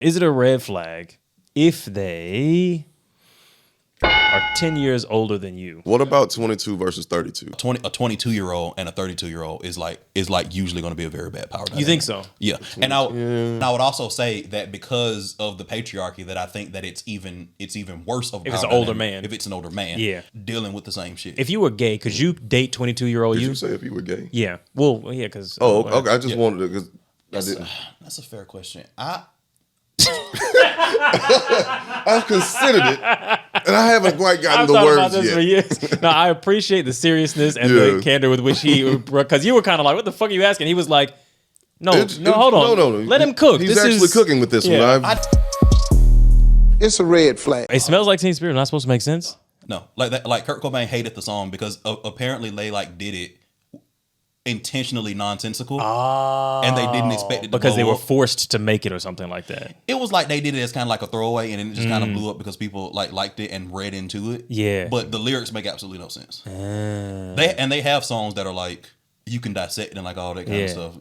Is it a red flag if they are 10 years older than you? What about 22 versus 32? A 22-year-old and a 32-year-old is like usually going to be a very bad power dynamic. You think so? Yeah. And I would also say that because of the patriarchy, that I think that it's even worse of a If it's power an older dynamic man. If it's an older man. Yeah. Dealing with the same shit. If you were gay, could you date 22-year-old Did you? you say if you were gay? Yeah. Well, yeah, because... Oh, okay. I just wanted to, because I didn't. That's a fair question. I've considered it, and I haven't quite gotten the words yet. For years. No, I appreciate the seriousness and the candor with which he, because you were kind of like, "What the fuck are you asking?" He was like, "No, hold on, no. Let him cook. He's actually cooking with this one. It's a red flag. It smells like Teen Spirit. Not supposed to make sense. No, like that. Like Kurt Cobain hated the song because apparently they like did it intentionally nonsensical, and they didn't expect it to because they blow were up. forced to make it or something like that. It was like they did it as kind of like a throwaway, and then it just kind of blew up because people like liked it and read into it. Yeah, but the lyrics make absolutely no sense. They have songs that are like you can dissect and like all that kind of stuff.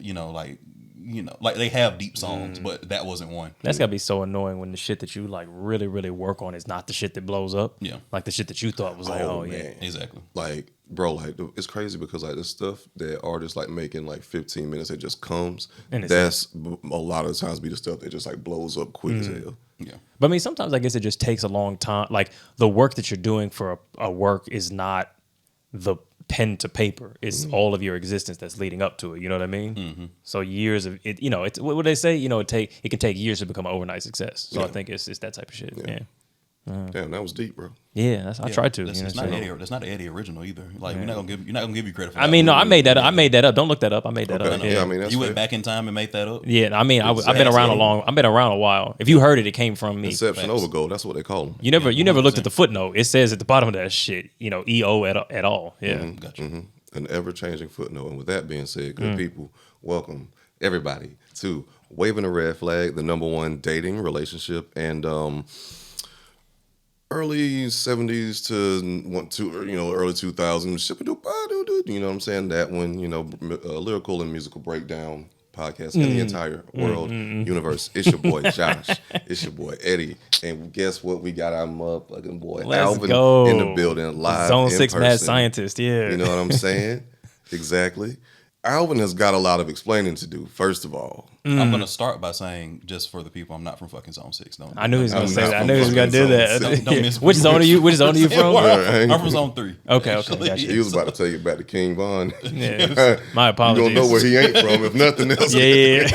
Like they have deep songs, but that wasn't one. That's gotta be so annoying when the shit that you like really, really work on is not the shit that blows up. Yeah, like the shit that you thought was like, oh man. yeah, exactly. Like, bro, like it's crazy because like this stuff that artists like making like 15 minutes, it just comes. And that's a lot of the times be the stuff that just like blows up quick as hell. Yeah, but I mean, sometimes I guess it just takes a long time. Like the work that you're doing for a work is not the pen to paper. It's all of your existence that's leading up to it. You know what I mean? So years of it. It's what would they say? It can take years to become an overnight success. So I think it's that type of shit. Yeah. Damn, that was deep, bro. Yeah, I tried to. That's not an Eddie original either. Like you're not gonna give you credit for that. I mean, no, I made that up. Don't look that up. I made that up. Yeah, I mean, that's you went back in time and made that up. Yeah, I mean, I've been around I've been around a while. If you heard it came from me. Inception Overgold. That's what they call them. You never looked at the footnote. It says at the bottom of that shit, EO at all. Yeah, gotcha. An ever-changing footnote. And with that being said, good people, welcome everybody to Waving a Red Flag, the #1 dating relationship and early 70s to early 2000s. You know what I'm saying? That one, lyrical and musical breakdown podcast in the entire world universe. It's your boy Josh. It's your boy Eddie. And guess what? We got our motherfucking boy Alvin in the building live. Zone 6 person. mad scientist, yeah. You know what I'm saying? Exactly. Alvin has got a lot of explaining to do, first of all. I'm going to start by saying, just for the people, I'm not from fucking Zone 6. I knew he was going to say that. I knew he was going to do that. Don't miss Which zone are you from? I'm from Zone 3. Okay, gotcha. He was about to tell you back to King Von. Yeah, my apologies. You don't know where he ain't from, if nothing else. Yeah.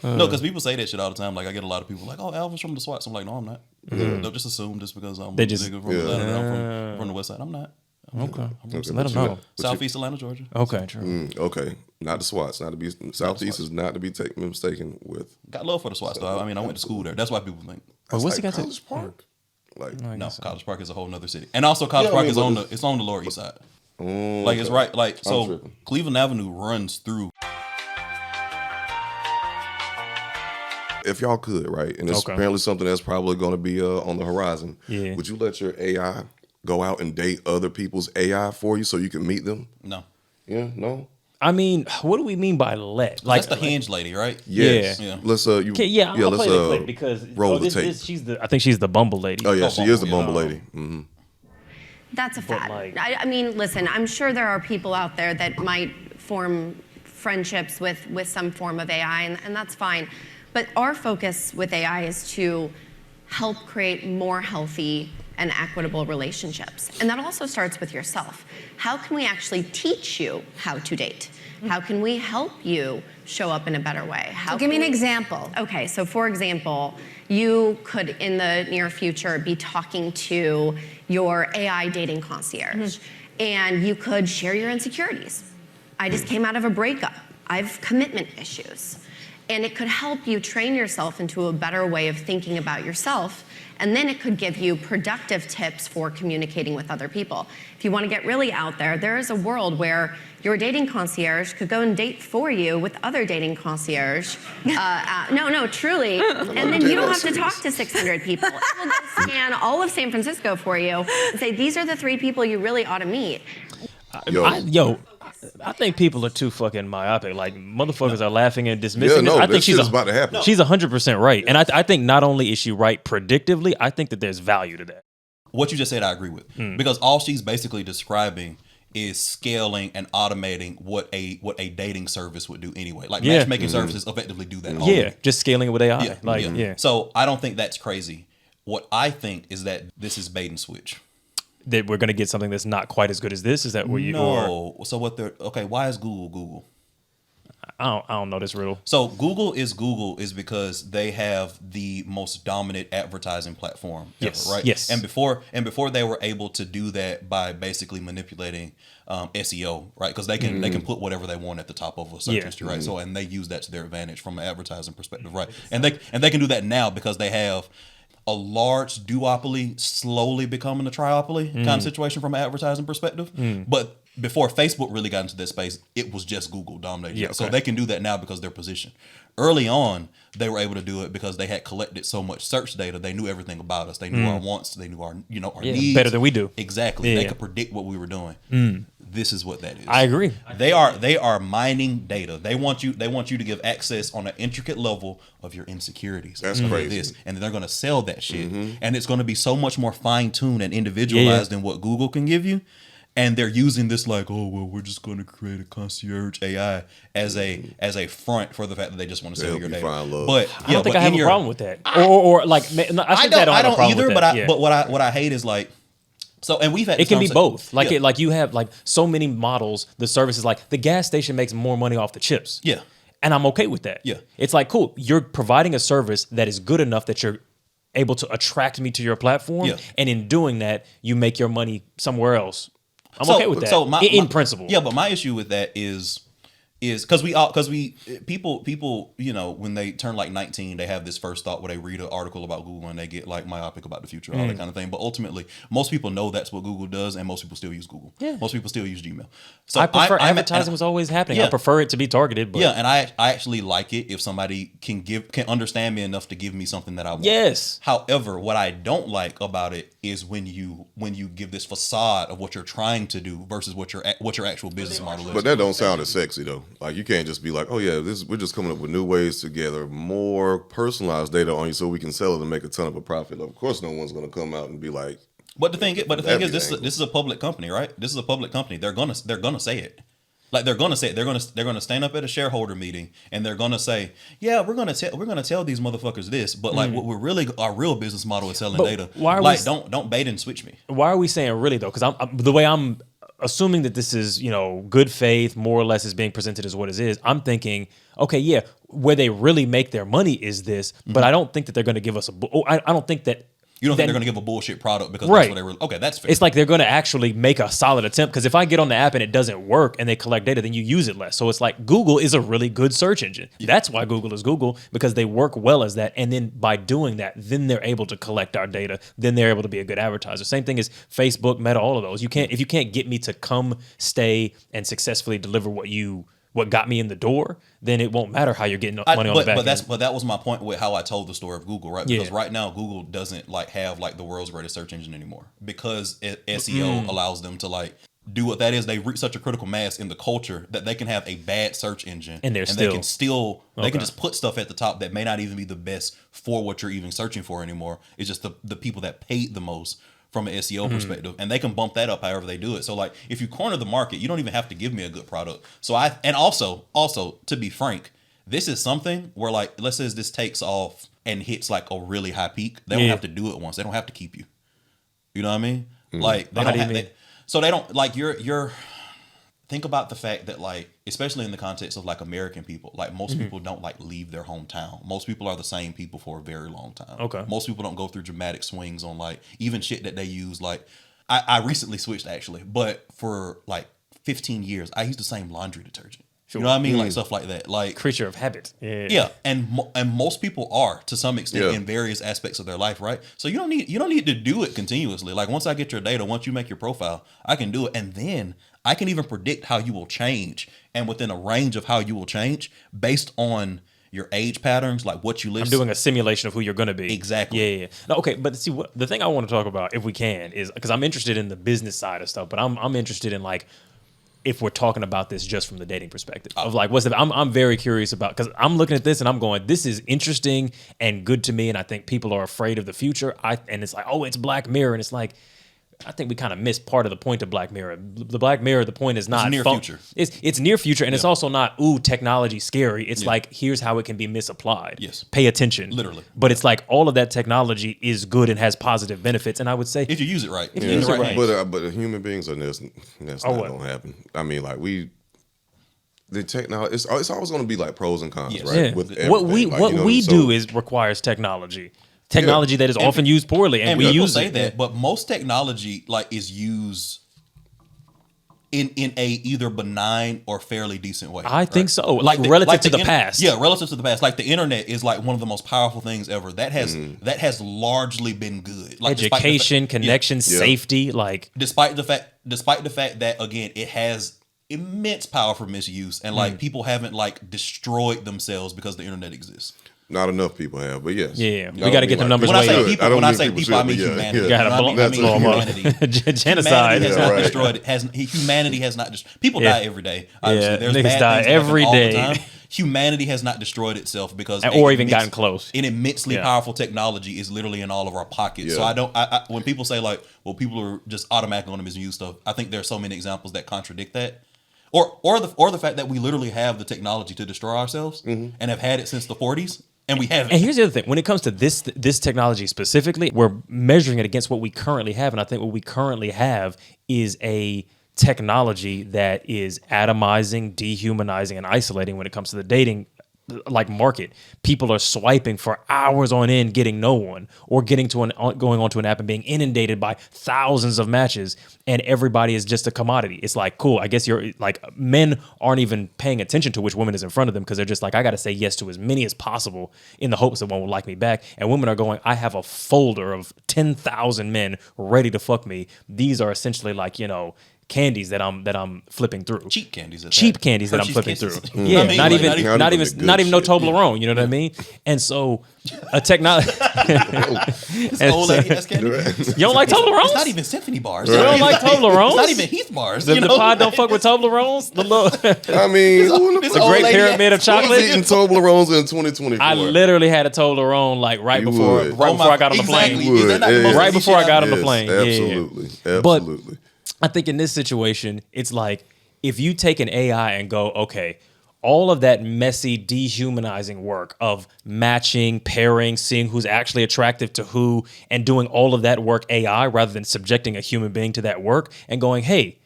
No, because people say that shit all the time. Like, I get a lot of people like, oh, Alvin's from the SWATs. I'm like, no, I'm not. They'll just assume just because I'm from the West Side. I'm not. Okay. Let them know. Southeast Atlanta, Georgia. Okay, true. Okay. Not the SWATs. Not to be Southeast is not to be mistaken with. Got love for the SWATs though. I mean, I went to school there. That's why people think. What's like he got College Park? Like no, College Park is a whole nother city, and also College Park is on the Lower East Side. Like it's right, like so. Cleveland Avenue runs through. If y'all could, right, and it's apparently something that's probably going to be on the horizon. Yeah. Would you let your AI go out and date other people's AI for you so you can meet them? No. Yeah. No. I mean, what do we mean by let? Like that's the Hinge lady, right? Yes. Yeah. Let's I'm gonna play the clip because roll the tape. I think she's the Bumble lady. Oh yeah, she is the Bumble lady. Mm-hmm. That's a fact. I mean, listen, I'm sure there are people out there that might form friendships with some form of AI, and that's fine. But our focus with AI is to help create more healthy and equitable relationships. And that also starts with yourself. How can we actually teach you how to date? How can we help you show up in a better way? So give me an example. Okay, so for example, you could in the near future be talking to your AI dating concierge, and you could share your insecurities. I just came out of a breakup. I have commitment issues. And it could help you train yourself into a better way of thinking about yourself. And then it could give you productive tips for communicating with other people. If you want to get really out there, there is a world where your dating concierge could go and date for you with other dating concierge. No, truly. And then you don't have to talk to 600 people. It will go scan all of San Francisco for you and say, these are the 3 people you really ought to meet. I think people are too fucking myopic. Like motherfuckers are laughing and dismissing. Yeah, no, I think this shit is about to happen. She's 100% right, and I think not only is she right predictively, I think that there's value to that. What you just said, I agree with, because all she's basically describing is scaling and automating what a dating service would do anyway. Like matchmaking services effectively do that. Already. Yeah, just scaling it with AI. So I don't think that's crazy. What I think is that this is bait and switch. That we're gonna get something that's not quite as good as this. Is that where you? No. So what they're okay? Why is Google? I don't know this riddle. So Google is because they have the most dominant advertising platform ever, right? Yes. And before they were able to do that by basically manipulating SEO, right? Because they can put whatever they want at the top of a search history, right? So and they use that to their advantage from an advertising perspective, right? And they can do that now because they have a large duopoly slowly becoming a triopoly kind of situation from an advertising perspective. But before Facebook really got into this space, it was just Google dominating. Yeah, So they can do that now because of their position. Early on, they were able to do it because they had collected so much search data. They knew everything about us. They knew our wants. They knew our needs better than we do. Exactly. Yeah. They could predict what we were doing. This is what that is. I agree. They are mining data. They want you to give access on an intricate level of your insecurities. That's crazy. This, and they're going to sell that shit, and it's going to be so much more fine tuned and individualized than what Google can give you. And they're using this like, oh well, we're just going to create a concierge AI as a front for the fact that they just want to sell your data. But I don't think I have a problem with that. Or like, I don't either. But what I hate is like. So and we've had it can be both. Like yeah. like you have like so many models. The service is like the gas station makes more money off the chips. Yeah, and I'm okay with that. Yeah, it's like cool. You're providing a service that is good enough that you're able to attract me to your platform. Yeah. And in doing that, you make your money somewhere else. I'm okay with that. So in principle. Yeah, but my issue with that is because people when they turn like 19, they have this first thought where they read an article about Google and they get like myopic about the future, all that kind of thing. But ultimately, most people know that's what Google does, and most people still use Google. Yeah. Most people still use Gmail. So I prefer advertising was always happening. Yeah. I prefer it to be targeted. But. Yeah, and I actually like it if somebody can understand me enough to give me something that I want. Yes. However, what I don't like about it is when you give this facade of what you're trying to do versus what your actual business model is. But that don't sound as sexy though. Like you can't just be like, oh yeah, we're just coming up with new ways to gather more personalized data on you so we can sell it and make a ton of a profit. Of course, no one's going to come out and be like. But the thing is, this is a public company, right? This is a public company. They're gonna say it. Like they're gonna say it. They're gonna stand up at a shareholder meeting and they're gonna say, yeah, we're gonna tell these motherfuckers this, but like what we're really our real business model is selling data. Why are don't bait and switch me. Why are we saying really though? Because the way I'm assuming that this is, good faith, more or less is being presented as what it is, I'm thinking, okay, yeah, where they really make their money is this, but I don't think that they're going to give us I don't think that. You don't think they're going to give a bullshit product because that's what they were. Okay, that's fair. It's like they're going to actually make a solid attempt because if I get on the app and it doesn't work and they collect data, then you use it less. So it's like Google is a really good search engine. Yeah. That's why Google is Google, because they work well as that. And then by doing that, then they're able to collect our data. Then they're able to be a good advertiser. Same thing as Facebook, Meta, all of those. If you can't get me to come, stay, and successfully deliver what got me in the door, then it won't matter how you're getting money on the back end. But that was my point with how I told the story of Google, right? Because right now Google doesn't have the world's greatest search engine anymore because SEO allows them to do what that is. They reach such a critical mass in the culture that they can have a bad search engine and they can just put stuff at the top that may not even be the best for what you're even searching for anymore. It's just the people that paid the most from an SEO perspective, and they can bump that up however they do it. So if you corner the market, you don't even have to give me a good product. So also to be frank, this is something where let's say this takes off and hits a really high peak. They don't have to do it once. They don't have to keep you. You know what I mean? They don't have so they don't you're think about the fact that especially in the context of American people, most people don't leave their hometown. Most people are the same people for a very long time. Okay. Most people don't go through dramatic swings on even shit that they use. I recently switched actually, but for 15 years I used the same laundry detergent. Sure. You know what I mean? Stuff like that. Creature of habit. Yeah. And most people are to some extent in various aspects of their life, right? So you don't need to do it continuously. Once I get your data, once you make your profile, I can do it. And then I can even predict how you will change and within a range of how you will change based on your age patterns, what you list. I'm doing a simulation of who you're going to be. Exactly. Yeah. No, okay, but see, the thing I want to talk about, if we can, is because I'm interested in the business side of stuff, but I'm interested in if we're talking about this just from the dating perspective of like, what's the, I'm very curious about, because I'm looking at this and I'm going, this is interesting and good to me. And I think people are afraid of the future. And it's like, oh, it's Black Mirror. And it's like, I think we kind of missed part of the point of Black Mirror. The Black Mirror, the point is not near future. It's near future, and it's also not technology scary. It's like, here's how it can be misapplied. Yes, pay attention, literally. But it's like all of that technology is good and has positive benefits. And I would say if you use it right, if you use it right. But human beings are that's not gonna happen. I mean, like the technology, it's always gonna be like pros and cons, right? Yeah. With what we do is requires technology. Technology that is often used poorly, and we use say that, but most technology like is used in a either benign or fairly decent way. I think so. Like relative to the past. Yeah, relative to the past. Like the internet is like one of the most powerful things ever. That has largely been good. Like education, connection, safety. Like despite the fact that again it has immense power for misuse, and like people haven't like destroyed themselves because the internet exists. Not enough people have, but yes. Yeah, we got to get them numbers when way I up. say people, I mean humanity. Humanity. Genocide. Humanity has not destroyed. People die every day. Yeah, there's niggas bad die things every all day. the time. Humanity has not destroyed itself because or even gotten close. An immensely powerful technology is literally in all of our pockets. So I when people say like, well, people are just automatically going to misuse stuff, I think there are so many examples that contradict that. Or the fact that we literally have the technology to destroy ourselves and have had it since the 40s. And we haven't. And here's the other thing. When it comes to this technology specifically, we're measuring it against what we currently have. And I think what we currently have is a technology that is atomizing, dehumanizing, and isolating when it comes to the dating like market. People are swiping for hours on end, getting no one, or going onto an app and being inundated by thousands of matches, and everybody is just a commodity. It's like, cool, I guess you're like, men aren't even paying attention to which woman is in front of them because they're just like, I got to say yes to as many as possible in the hopes that one will like me back. And women are going, I have a folder of 10,000 men ready to fuck me. These are essentially like, candies that I'm flipping through. Cheap candies that I'm flipping kisses. through. Yeah, not even no Toblerone. Yeah. You know what I mean? And so a technology. Old lady has candy. You don't like Toblerones? It's not even Symphony bars. You don't like Toblerones? It's not even Heath bars. The pod don't fuck with Toblerones. The little. I mean, the great pyramid of chocolate. Eating Toblerones in 2024. I literally had a Toblerone like right before I got on the plane. Right before I got on the plane. Absolutely. But I think in this situation, it's like if you take an AI and go, okay, all of that messy, dehumanizing work of matching, pairing, seeing who's actually attractive to who, and doing all of that work AI rather than subjecting a human being to that work and going, hey,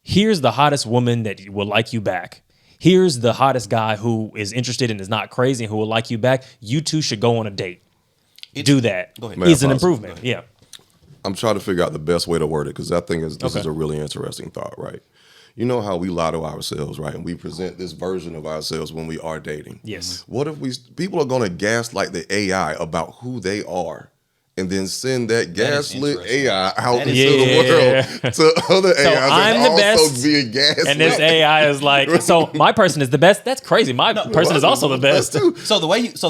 here's the hottest woman that will like you back. Here's the hottest guy who is interested and is not crazy and who will like you back. You two should go on a date. Do that. Is an improvement. Yeah. I'm trying to figure out the best way to word it because I think this is a really interesting thought, right? You know how we lie to ourselves, right? And we present this version of ourselves when we are dating. Yes. What if people are going to gaslight the AI about who they are and then send that gaslit AI out into the world to other AIs I'm that the also best, being gaslit? and this AI is like, so my person is the best? That's crazy. My person is also the best. So the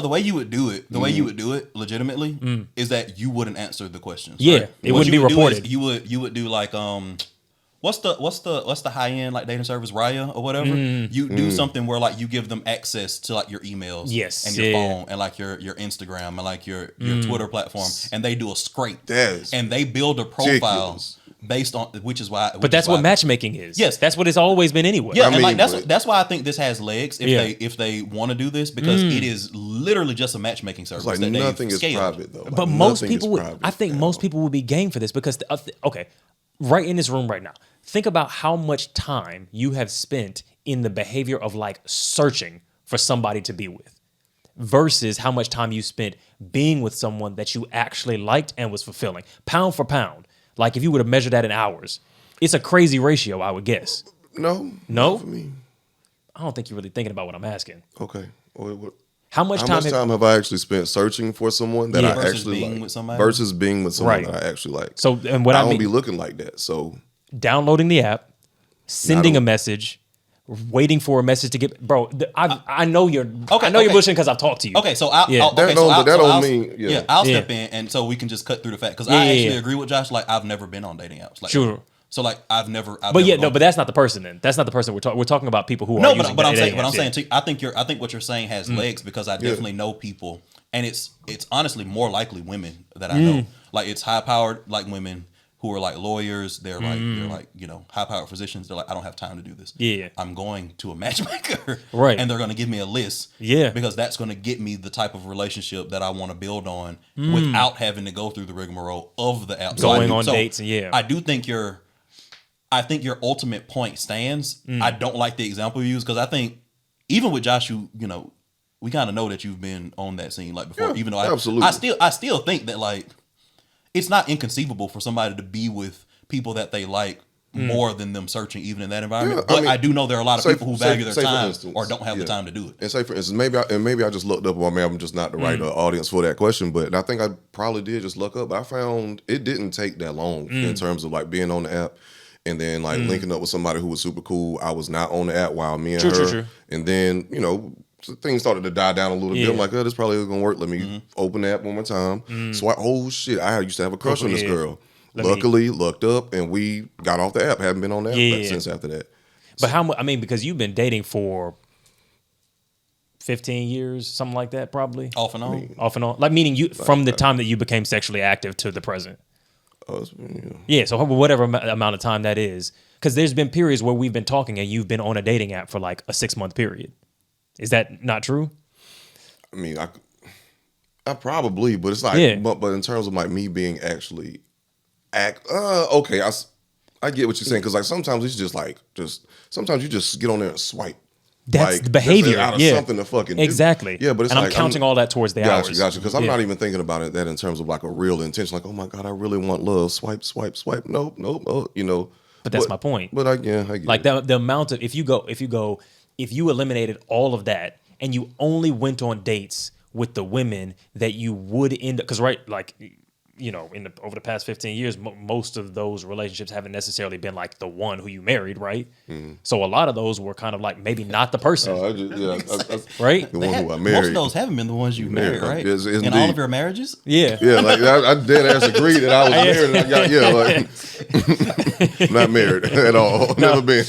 way you would do it legitimately is that you wouldn't answer the questions. Yeah, right? it wouldn't be reported. You would do like what's the high end like dating service, Raya or whatever? You do something where like you give them access to like your emails, and your phone, and like your Instagram, and like your Twitter platform, and they do a scrape, and they build a profile based on which is why. But that's what matchmaking is. Yes, that's what it's always been anyway. Yeah, and like that's why I think this has legs if they want to do this because it is literally just a matchmaking service. Like nothing is private though. But most people I think most people would be game for this because right in this room right now. Think about how much time you have spent in the behavior of like searching for somebody to be with versus how much time you spent being with someone that you actually liked and was fulfilling. Pound for pound. Like if you would have measured that in hours, it's a crazy ratio, I would guess. No? No? For me. I don't think you're really thinking about what I'm asking. Okay. How much time have I actually spent searching for someone that I actually like versus being with someone that I actually like? So, and what I don't be looking like that. So, downloading the app, sending a message, waiting for a message to get. Bro, I know you're. I know you're bullshitting because I've talked to you. Okay, so I'll step in, and so we can just cut through the fact because I actually agree with Josh. Like I've never been on dating apps. Like, sure. So like I've never but that's not the person. Then that's not the person we're talking. We're talking about people who are using but I'm dating saying apps, too. I think what you're saying has legs because I definitely know people, and it's honestly more likely women that I know. Like it's high powered like women who are like lawyers. They're like high powered physicians. They're like, I don't have time to do this. Yeah. I'm going to a matchmaker, right? And they're going to give me a list, because that's going to get me the type of relationship that I want to build on without having to go through the rigmarole of the app. Going on dates, I do think I think your ultimate point stands. I don't like the example you use because I think even with Josh, we kind of know that you've been on that scene like before. Even though I still think that like it's not inconceivable for somebody to be with people that they like more than them searching even in that environment. But I do know there are a lot of people who value their time or don't have the time to do it. And say for instance, maybe I just looked up. Well, maybe I'm just not the right audience for that question. But I think I probably did just look up. But I found it didn't take that long in terms of like being on the app. And then like linking up with somebody who was super cool. I was not on the app while me and her. True. And then, things started to die down a little bit. I'm like, this probably isn't gonna work. Let me open the app one more time. So I used to have a crush on this girl. Luckily, looked up and we got off the app. Haven't been on the app since after that. But how much? I mean, because you've been dating for 15 years, something like that, probably. Off and on. Off and on. Like meaning you from the time that you became sexually active to the present. So whatever amount of time that is, because there's been periods where we've been talking and you've been on a dating app for like a 6-month period. Is that not true? I mean, I probably, but it's like, but in terms of like me being actually okay, I get what you're saying because like sometimes it's just like sometimes you just get on there and swipe. That's like, the behavior. Out of something to fucking do. Exactly. Yeah, but it's and like, I'm counting all that towards the hours. Gotcha. Because I'm not even thinking about it that in terms of like a real intention. Like, oh my God, I really want love. Swipe, swipe, swipe. Nope. But that's my point. But I get like it. the amount of if you eliminated all of that and you only went on dates with the women that you would end up, because over the past 15 years, most of those relationships haven't necessarily been like the one who you married, right? So a lot of those were kind of like maybe not the person, right? The one who I married. Most of those haven't been the ones you married, right? Yes, in all of your marriages? Yeah, like I dead ass agreed that I was married, and I got not married at all, never been.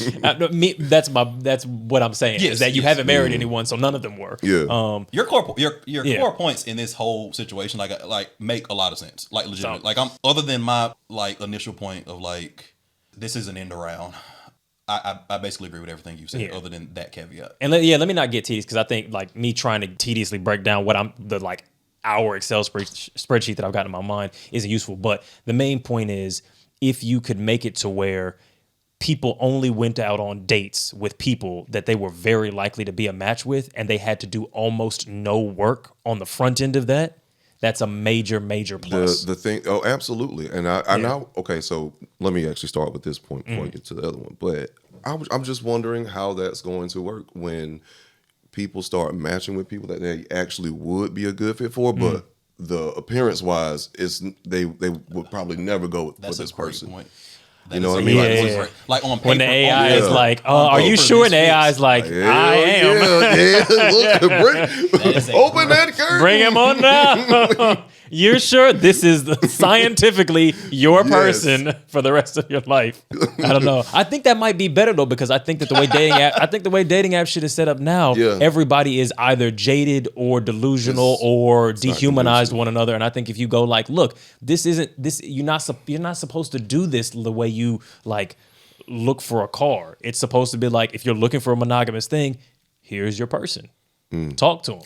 That's what I'm saying is that you haven't married anyone, so none of them were. Yeah. Your core points in this whole situation like make a lot of sense. Like legitimate. Like I'm other than my like initial point of like this is an end around. I basically agree with everything you said other than that caveat. And let me not get tedious because I think like me trying to tediously break down what our Excel spreadsheet that I've got in my mind isn't useful. But the main point is if you could make it to where people only went out on dates with people that they were very likely to be a match with and they had to do almost no work on the front end of that. That's a major plus. The thing, absolutely. And I now, okay, so let me actually start with this point before I get to the other one. But I'm just wondering how that's going to work when people start matching with people that they actually would be a good fit for, but the appearance wise, they would probably never go with this person. Point. You know what I mean? Like on paper, when the AI is like, are you sure? And the AI is like, I am. Open that curtain. Bring him on now. You're sure this is scientifically your person for the rest of your life? I don't know. I think that might be better though, because I think that the way dating apps shit is set up now, everybody is either jaded or delusional or dehumanized one another. And I think if you go like, look, you're not supposed to do this the way you like look for a car. It's supposed to be like, if you're looking for a monogamous thing, here's your person. Talk to him.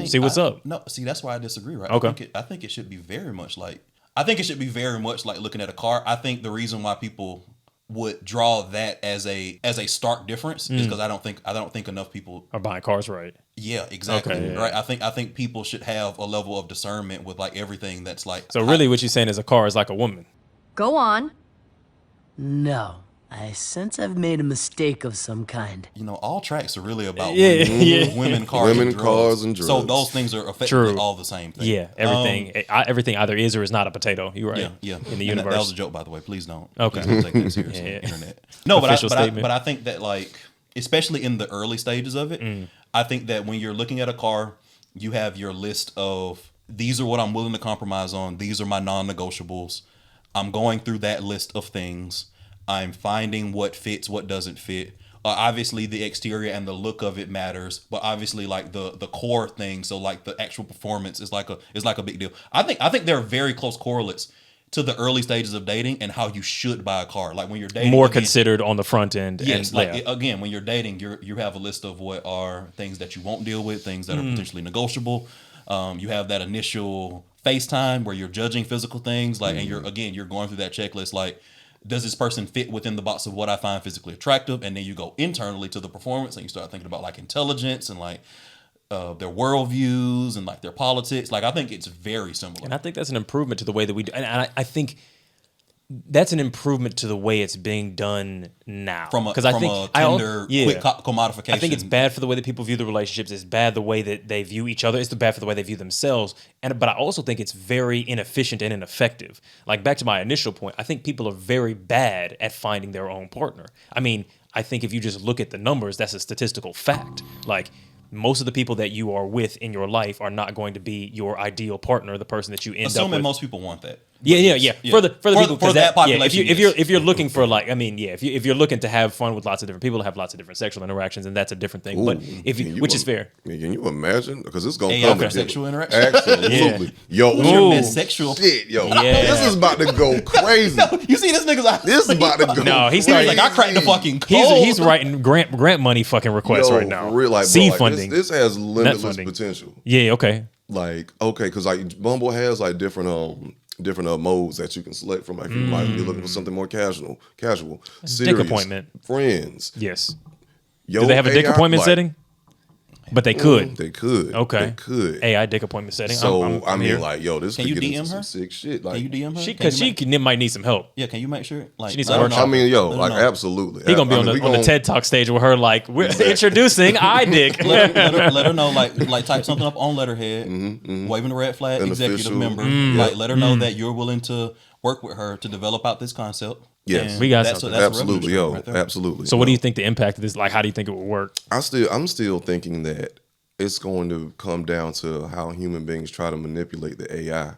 See what's up. No, see, that's why I disagree, right? Okay. I think it should be very much like looking at a car. I think the reason why people would draw that as a stark difference is because I don't think enough people are buying cars, right? Yeah, exactly. Okay, yeah. Right. I think people should have a level of discernment with like everything that's like. So really, what you're saying is a car is like a woman. Go on. No. I sense I've made a mistake of some kind. All tracks are really about women, cars, and drugs. drugs. So those things are effectively all the same thing. Yeah, everything either is or is not a potato. You're right. Yeah. In the universe, that was a joke, by the way. Please don't. Okay. Please don't take that seriously. Internet. No, but I think that like, especially in the early stages of it, I think that when you're looking at a car, you have your list of these are what I'm willing to compromise on. These are my non-negotiables. I'm going through that list of things. I'm finding what fits, what doesn't fit. Obviously, the exterior and the look of it matters, but obviously, like the core thing, so like the actual performance is like a big deal. I think there are very close correlates to the early stages of dating and how you should buy a car. Like when you're dating, More considered on the front end. yes, and, like again, when you're dating, you have a list of what are things that you won't deal with, things that are potentially negotiable. You have that initial FaceTime where you're judging physical things, like, and you're going through that checklist, like, does this person fit within the box of what I find physically attractive? And then you go internally to the performance and you start thinking about like intelligence and like their worldviews and like their politics. Like I think it's very similar. And I think that's an improvement to the way that we do. And I think that's an improvement to the way it's being done now. From a Tinder quick commodification. I think it's bad for the way that people view the relationships. It's bad the way that they view each other. It's bad for the way they view themselves. But I also think it's very inefficient and ineffective. Like back to my initial point, I think people are very bad at finding their own partner. I mean, I think if you just look at the numbers, that's a statistical fact. Like most of the people that you are with in your life are not going to be your ideal partner, the person that you end up with. Assuming most people want that. Yeah. For the people, for that population. If you're looking for like, I mean, yeah, if you're looking to have fun with lots of different people, have lots of different sexual interactions, and that's a different thing. Ooh, but if you, which is fair. Can you imagine? Because it's gonna AI come for sexual interaction. Absolutely. Yo, Who's your best sexual? shit, yo. Yeah. This is about to go crazy. You see this nigga's eyes? This is about to go. No, he's crazy. like, I cracked the fucking code. He's writing grant money fucking requests Yo, right now. for real, like, Seed bro, like, funding. This has limitless funding. potential. Yeah. Okay. Like, okay, because like Bumble has like different modes that you can select from. Like, if you might be looking for something more casual, serious, appointment. friends. Yes. Yo, Do they have a dick AI, appointment like, setting? But they could. They could. Okay. They could. AI dick appointment setting. So I'm I mean, here. like, yo, this Can could you get DM into her? some sick shit. Like, Can you DM her? Because she might need some help. Yeah, can you make sure? Like, She needs let a her workshop. know. I mean, yo, Let her like, know. absolutely. He gonna be on the TED Talk stage with her like, we're introducing iDick. Let her know, like type something up on letterhead, waving the red flag, An executive official- member. Like, let her know that you're willing to work with her to develop out this concept. Yes. And We got that's something. a Absolutely, revenue yo, stream right there. absolutely. So what do you think the impact of this? Like, how do you think it would work? I'm still thinking that it's going to come down to how human beings try to manipulate the AI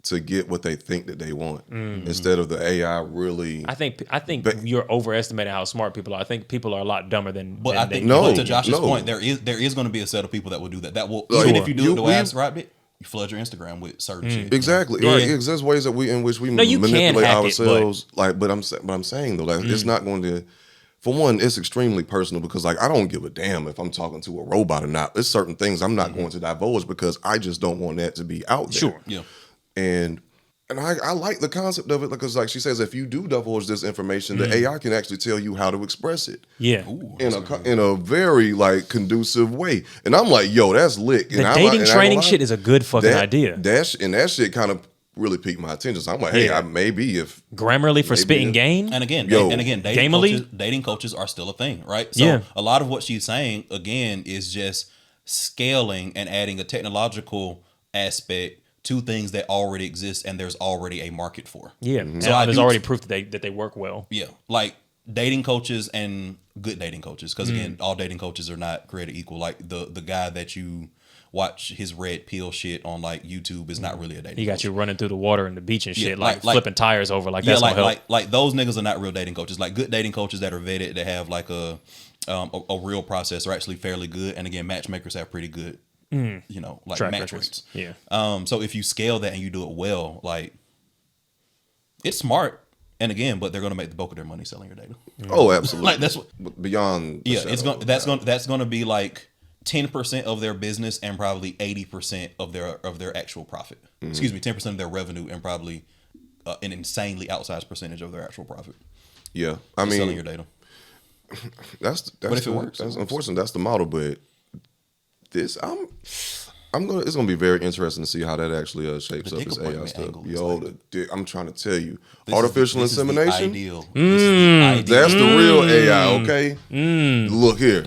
to get what they think that they want, instead of the AI really. I think you're overestimating how smart people are. I think people are a lot dumber than. But than I think, No, but to Josh's no. point, there is going to be a set of people that will do that. That will, Like, even if you do it the way I we- described it, you flood your Instagram with certain shit. Exactly. Yeah. Right. Because there's ways in which we No, you can manipulate hack it, ourselves. But I'm saying though, like, it's not going to. For one, it's extremely personal because, like, I don't give a damn if I'm talking to a robot or not. There's certain things I'm not going to divulge because I just don't want that to be out there. Sure. Yeah. And I like the concept of it because, like she says, if you do divulge this information, the AI can actually tell you how to express it. Yeah. In a very like conducive way. And I'm like, yo, that's lit. The dating training shit is a good fucking idea. That shit kind of really piqued my attention. So I'm like, hey, Yeah. maybe if Grammarly for Maybe spitting it- game. And again, Yo. dating coaches are still a thing, right? So Yeah. a lot of what she's saying again is just scaling and adding a technological aspect to things that already exist and there's already a market for. Yeah. So I there's do- already proof that they work well. Yeah, like dating coaches and good dating coaches, because again, all dating coaches are not created equal. Like the guy that you watch his red pill shit on like YouTube is not really a dating. He got coach. you running through the water and the beach and Yeah, shit, like- flipping tires over. Like Yeah, that's like gonna help. like those niggas are not real dating coaches. Like good dating coaches that are vetted, that have like a real process, are actually fairly good. And again, matchmakers have pretty good, like Track match records. rates. Yeah. So if you scale that and you do it well, like it's smart. And again, but they're going to make the bulk of their money selling your data. oh, absolutely. Like that's what. beyond. the Yeah, shadow it's of going. a doubt. That's going to be like 10% of their business and probably 80% of their actual profit. Excuse me, 10% of their revenue and probably an insanely outsized percentage of their actual profit. Yeah, I Just selling mean, your data. that's if it the- works, That's it works. unfortunately that's the model, but this it's gonna be very interesting to see how that actually shapes The up dick this AI appointment stuff. angle is Yo, like- the dick, I'm trying to tell you, This artificial is the insemination. ideal. This is the ideal. That's the real AI. Okay, look here.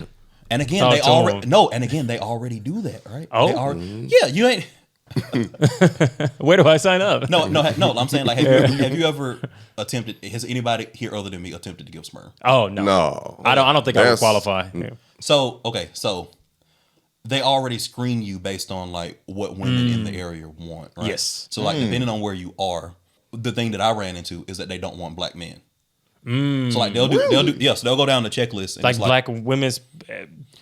And again, Talk they to already him. no. And again, they already do that, right? Oh. They are, yeah. You ain't. Where do I sign up? No. I'm saying, like, have you ever attempted? Has anybody here other than me attempted to give sperm? Oh no. No, I don't think I would That's- qualify. Yeah. So okay, so they already screen you based on like what women in the area want, right? Yes. So like depending on where you are, the thing that I ran into is that they don't want black men. So like they'll do yes, they'll go down the checklist. And Like it's black women's,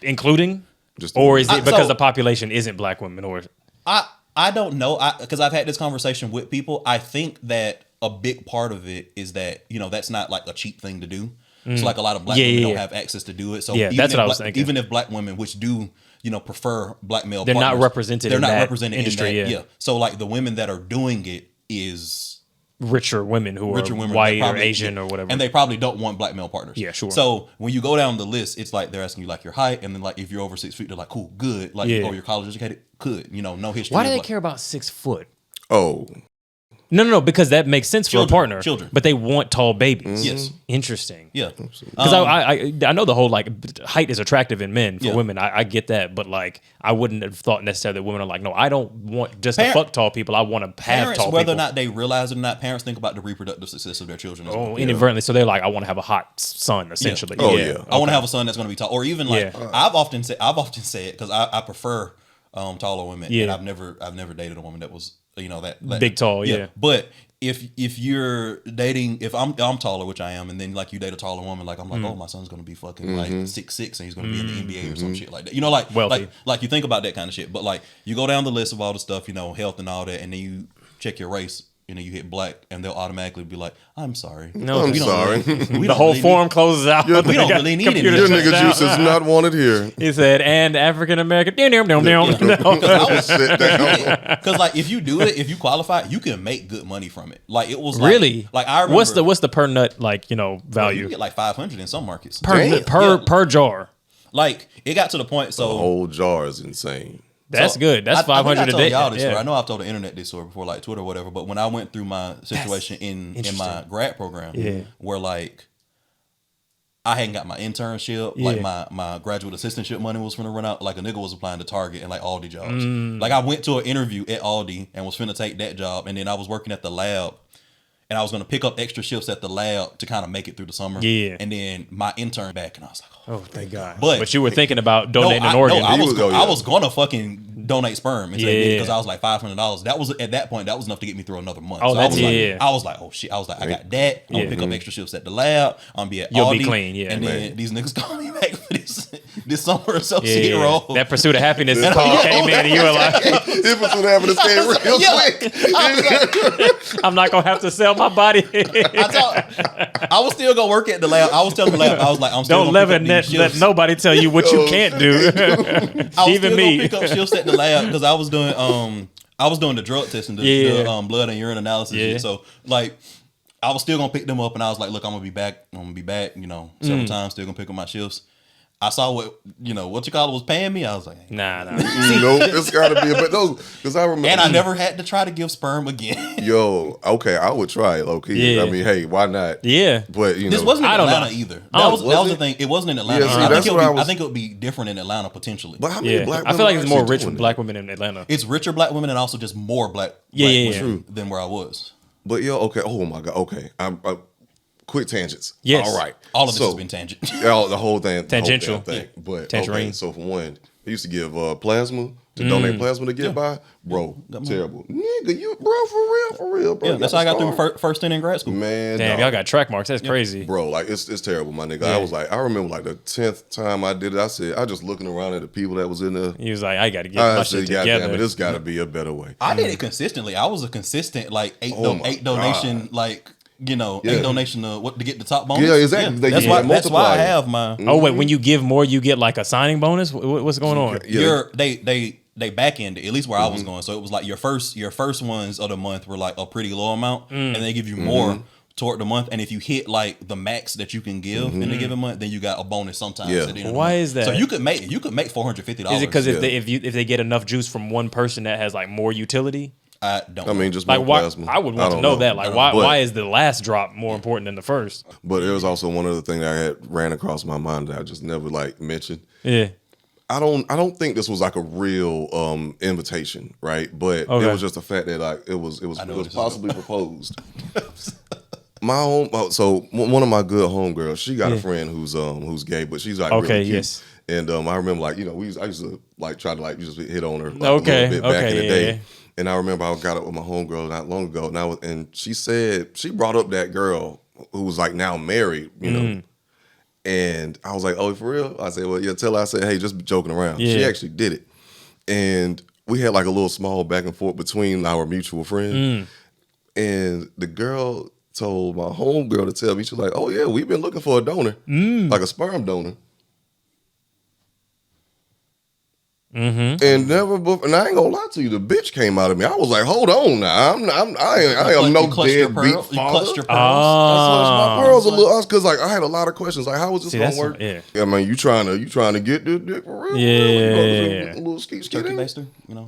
including, Just or is it because so- the population isn't black women, or I don't know, because I've had this conversation with people. I think that a big part of it is that that's not like a cheap thing to do. So like a lot of black women don't have access to do it. So Yeah, that's what I was thinking. Even if black women, which do prefer black male, They're not partners, represented They're in not that represented industry, in that. yeah. So like the women that are doing it is richer women who richer are women, white that probably- or Asian or whatever. and they probably don't want black male partners. Yeah, sure. So when you go down the list, it's like they're asking you like your height, and then like if you're over 6 feet, they're like, cool, good, like Yeah. or you're college educated, good, no history. Why do of, they like- care about 6 foot? Oh, No, because that makes sense for a partner. Children. But they want tall babies. Yes. Interesting. Yeah, Because I know the whole like height is attractive in men. For Yeah. women, I get that, but like I wouldn't have thought necessarily that women are like, no, I don't want just to Par- fuck tall people. I want to have parents, tall whether people. or not they realize it or not, parents think about the reproductive success of their children. As well. Inadvertently, so they're like, I want to have a hot son, essentially. Oh, yeah. I want to have a son that's going to be tall, or even like Yeah. I've often said because I prefer taller women. Yeah. And I've never dated a woman that was that Big, tall, yeah. But if you're dating, if I'm taller, which I am, and then like you date a taller woman, like I'm like, oh, my son's gonna be fucking like 6'6", and he's gonna be in the NBA or some shit like that. Wealthy. like you think about that kind of shit. But like you go down the list of all the stuff, health and all that, and then you check your race. You hit black, and they'll automatically be like, "I'm sorry." No, I'm we don't sorry. The whole form closes out. Yeah, we don't really need it. Your nigga juice is not wanted here. He said, and African American. Sit down. Because like if you do it, if you qualify, you can make good money from it. Like it was like, Really? like I remember What's the per nut like you value get like 500 in some markets. per jar? Like it got to the point. The So whole jar is insane. That's good. That's I think 500 I a told day. y'all this Yeah. story. I know I've told the internet this story before, like Twitter or whatever. But when I went through my situation in my interesting. grad program, Yeah. where like I hadn't got my internship, like my graduate assistantship money was finna run out. Like a nigga was applying to Target and like Aldi jobs. Like I went to an interview at Aldi and was finna take that job, and then I was working at the lab. And I was going to pick up extra shifts at the lab to kind of make it through the summer. Yeah. And then my intern back, and I was like, Oh, thank God. But you were thinking about donating an organ. I He was was go- yeah. I was going to fucking donate sperm Yeah. because I was like $500. That was at that point that was enough to get me through another month. Oh, so that's- I was like, yeah. I was like, oh shit. I was like, I got that. I'm gonna pick up extra shifts at the lab. I'm gonna be at You'll be Aldi, clean, yeah, And man. then these niggas call me back for this summer associate role. That pursuit of happiness call came in, and you were like, If it's what happened, this came real quick. I was like, I'm not gonna have to sell my body. I was still gonna work at the lab. I was telling the lab, I was like, I'm still Don't gonna let, pick up these let shifts. nobody tell you what you can't do. I was Even still me. gonna pick up shifts at the lab because I was doing the drug testing, the blood and urine analysis. Yeah. Shit. So like I was still gonna pick them up, and I was like, look, I'm gonna be back, several times, still gonna pick up my shifts. I saw what you call it was paying me. I was like, Nah. It's got to be a bit those because I remember. and I never had to try to give sperm again. Yo, okay, I would try it, low key. Yeah. I mean, hey, why not? Yeah. But This wasn't in I don't Atlanta know. either. Oh, That was the thing. It wasn't in Atlanta. Yeah, see, I that's think what I was- I think it would be different in Atlanta potentially. But how many Yeah. black I women feel like are it's more actually rich doing black that? women in Atlanta. It's richer black women and also just more black Yeah, women than where I was. But yo, okay, oh my god, okay, I'm quick tangents. Yes. All right, All of this So, has been tangent. Yeah, the whole thing, Tangential. the whole damn thing. But okay, Tangerine. so for one, they used to give plasma to donate plasma to get by, bro. Terrible, nigga, you bro, for real, bro. Yeah, that's how I got through starved. first in grad school. Man, Damn, dog. y'all got track marks. That's crazy. Bro, like it's terrible, my nigga. Yeah. I remember like the 10th time I did it. I said, I just looking around at the people that was in there. He was like, I got to get I my said, shit God together. damn it, this got to be a better way. I did it consistently. I was a consistent like eight my donation Yeah. eight donation to get the top bonus. Yeah, exactly. They That's give why you a that's why I multiplier. have my Oh wait, when you give more, you get like a signing bonus. What's going on? Yeah. they back ended at least where I was going. So it was like your first ones of the month were like a pretty low amount, and they give you more toward the month. And if you hit like the max that you can give in a given month, then you got a bonus sometimes. Yeah. At the end of the Why month. is that? So you could make $450. Is it because Yeah. if they get enough juice from one person that has like more utility? I don't. I mean, just Like more why? plasma. I would want to don't know that. Like why? But- Why is the last drop more important than the first? But there was also one other thing that I had ran across my mind that I just never like mentioned. Yeah. I don't think this was like a real invitation, right? But Okay. it was just the fact that like it was know what this is possibly proposed. My so one of my good homegirls, she got a friend who's gay, but she's like Okay, really cute. yes. And I remember like I used to like try to like just hit on her like, Okay, a little bit back okay, in the yeah, day. yeah. And I remember I got up with my homegirl not long ago, and she said she brought up that girl who was like now married, you know. And I was like, oh, for real? I said, well, yeah, tell her. I said, hey, just joking around. She actually did it. And we had like a little small back and forth between our mutual friend. And the girl told my homegirl to tell me, she was like, oh, yeah, we've been looking for a donor, like a sperm donor. And and I ain't gonna lie to you, the bitch came out of me. I was like, hold on now, I am no deadbeat father. You clutched your pearls. I clutched my pearls a little, because like I had a lot of questions, like how is this gonna work? Yeah. I mean, you trying to get this dick for real? Yeah. A little skeet Turkey in? baster, you know.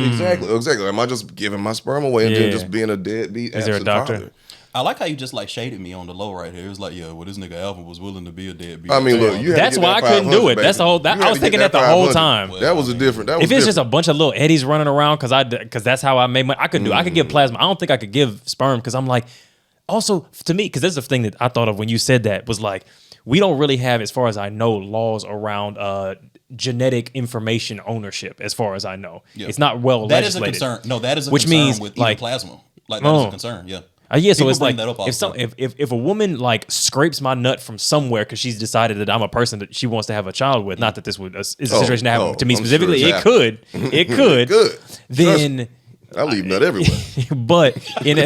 Exactly. Am I just giving my sperm away and then just being a deadbeat? Is there a doctor? Father? I like how you just like shaded me on the low right here. It was like, yeah, well, this nigga Alvin was willing to be a deadbeat. I mean, look, you had that's to get why I that couldn't do 500, it. That's the whole. baby. I was thinking that the whole time. That was a different. That was if it's just a different. bunch of little eddies running around, because that's how I made money. I could do. I could give plasma. I don't think I could give sperm because I'm like, also to me, because this is the thing that I thought of when you said that was like, we don't really have, as far as I know, laws around genetic information ownership. As far as I know, it's not well that is legislated. a concern. No, that is a which concern means with like plasma. Like that is a concern. Yeah. Yeah, so People it's bring like that up all the time. if a woman like scrapes my nut from somewhere because she's decided that I'm a person that she wants to have a child with, not that this would is a situation that happened to me I'm specifically. sure It it's could, it could. Good. Then I leave nut everywhere. but in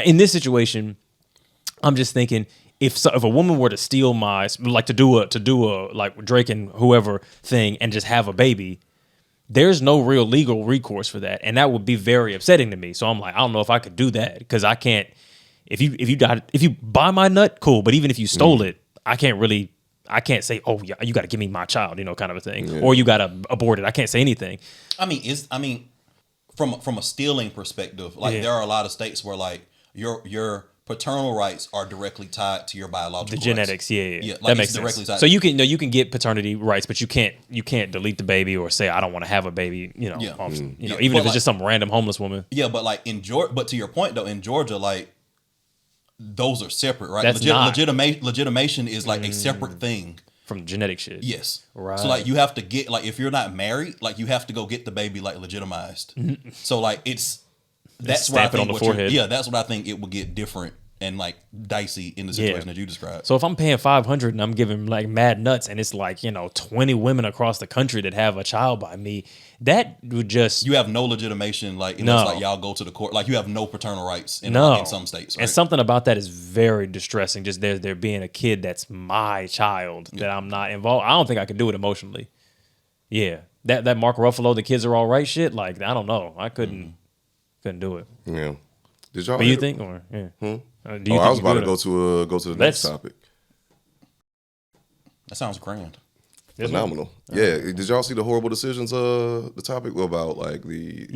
in this situation, I'm just thinking if a woman were to steal my like to do a like Drake and whoever thing and just have a baby. There's no real legal recourse for that, and that would be very upsetting to me. So I'm like, I don't know if I could do that because I can't. If you buy my nut, cool. But even if you stole it, I can't say, oh yeah, you got to give me my child, kind of a thing, or you got to abort it. I can't say anything. I mean, from a stealing perspective, like there are a lot of states where like your paternal rights are directly tied to your biological rights. Genetics, yeah, like that makes directly sense. tied So you can get paternity rights, but you can't delete the baby or say I don't want to have a baby. Even if it's just some random homeless woman. Yeah, but like in Georgia, but to your point though, in Georgia, like those are separate, right? That's Legitimation is like a separate thing from genetic shit. Yes, right. So like you have to get like if you're not married, like you have to go get the baby like legitimized. So like that's what I think. That's what I think it will get different and like dicey in the situation that you described. So if I'm paying $500 and I'm giving like mad nuts and it's like 20 women across the country that have a child by me, that would just you have no legitimation like unless like y'all go to the court, like you have no paternal rights in some states. Right? And something about that is very distressing. Just there being a kid that's my child that I'm not involved. I don't think I could do it emotionally. Yeah, that Mark Ruffalo, the kids are all right shit. Like I don't know, I couldn't do it. Yeah. Did y'all? What do you think? Or do you I was about to go to the next topic. That sounds grand. Phenomenal. Yeah. Did y'all see the horrible decisions? The topic about like the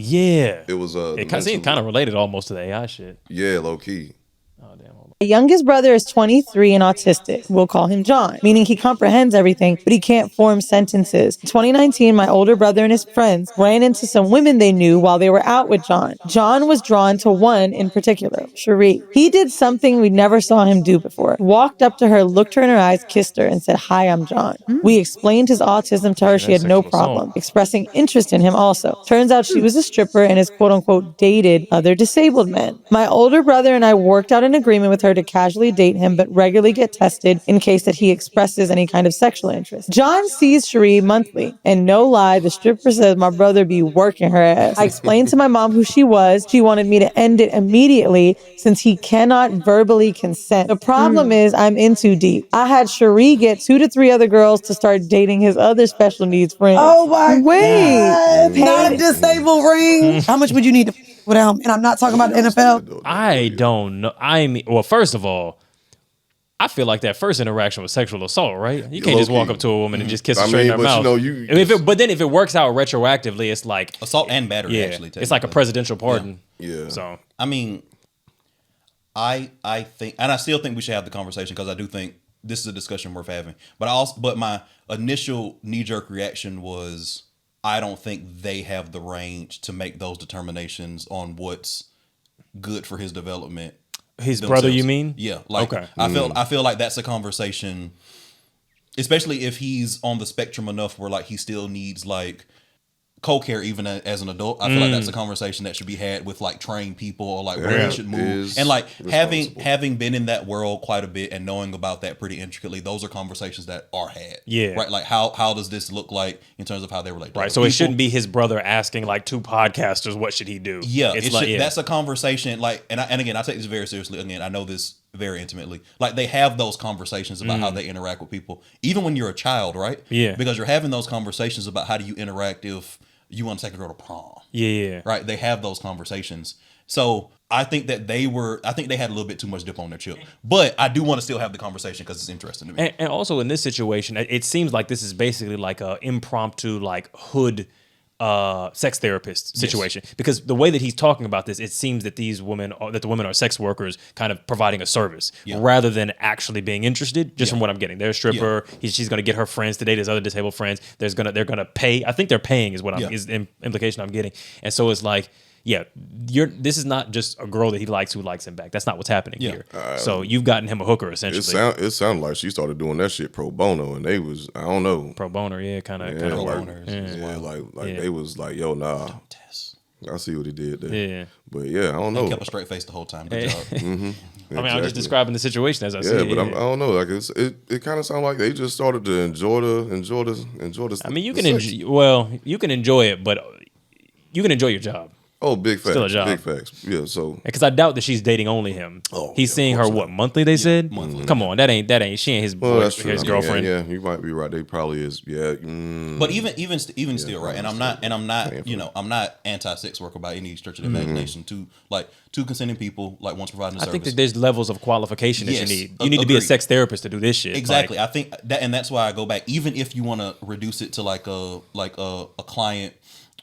it was it seemed kind of related almost to the AI shit. Yeah, low key. Oh damn. My youngest brother is 23 and autistic. We'll call him John, meaning he comprehends everything, but he can't form sentences. In 2019, my older brother and his friends ran into some women they knew while they were out with John. John was drawn to one in particular, Cherie. He did something we never saw him do before. Walked up to her, looked her in her eyes, kissed her, and said, "Hi, I'm John." We explained his autism to her. She had no problem expressing interest in him also. Turns out she was a stripper and has quote unquote dated other disabled men. My older brother and I worked out an agreement with her to casually date him, but regularly get tested in case that he expresses any kind of sexual interest. John sees Cherie monthly, and no lie, the stripper says my brother be working her ass. I explained to my mom who she was. She wanted me to end it immediately since he cannot verbally consent. The problem is I'm in too deep. I had Cherie get 2 to 3 other girls to start dating his other special needs friends. Oh my God. Not a disabled ring. How much would you need to without? And I'm not talking about the NFL. I don't know. I mean, well, first of all, I feel like that first interaction was sexual assault, right? You can't just walk up to a woman and just kiss her straight in her mouth. But then if it works out retroactively, it's like assault and battery. Actually, it's like a presidential pardon. Yeah. So I mean, I think, and I still think we should have the conversation because I do think this is a discussion worth having. But my initial knee-jerk reaction was, I don't think they have the range to make those determinations on what's good for his development. His brother, you mean? Yeah. Like, okay. I feel like that's a conversation, especially if he's on the spectrum enough where like he still needs like co-care even as an adult. I feel like that's a conversation that should be had with like trained people or like where you should move. And like having been in that world quite a bit and knowing about that pretty intricately, those are conversations that are had. Yeah. Right. Like how does this look like in terms of how they relate to Right. other So people? it shouldn't be his brother asking like two podcasters what should he do. Yeah, It's like, that's a conversation. Like, and again, I take this very seriously. Again, I know this very intimately. Like, they have those conversations about how they interact with people, even when you're a child, right? Yeah. Because you're having those conversations about how do you interact if you want to take a girl to prom. Yeah. Right. They have those conversations. So I think that they had a little bit too much dip on their chip. But I do want to still have the conversation because it's interesting to me. And also in this situation, it seems like this is basically like a impromptu, like hood sex therapist situation. Yes. Because the way that he's talking about this, it seems that the women are sex workers kind of providing a service rather than actually being interested, just from what I'm getting. They're a stripper. She's going to get her friends to date his other disabled friends. They're going to pay. I think they're paying is what is the implication I'm getting. And so it's like, this is not just a girl that he likes who likes him back. That's not what's happening here. So you've gotten him a hooker essentially. It sounded like she started doing that shit pro bono, and they was, I don't know, pro bono, kind of pro bono. They was like, yo, nah. I see what he did there. Yeah, but I don't know. He kept a straight face the whole time. Good job. Exactly. I mean, I'm just describing the situation as I see it. But I don't know. Like it kind of sounded like they just started to enjoy the. I mean, you can enjoy it, but you can enjoy your job. Oh, big facts. Still a job. Big facts. Yeah, so because I doubt that she's dating only him. Oh, he's seeing her monthly. They said monthly. Come on, that ain't she ain't his his girlfriend. Yeah, you might be right. They probably is. Yeah, but even still, right? And I'm not I'm not anti-sex worker by any stretch of the imagination. Two consenting people, like once providing a service. I think that there's levels of qualification that you need. You need to agreed. be a sex therapist to do this shit. Exactly. I think that, and that's why I go back. Even if you want to reduce it to like a client.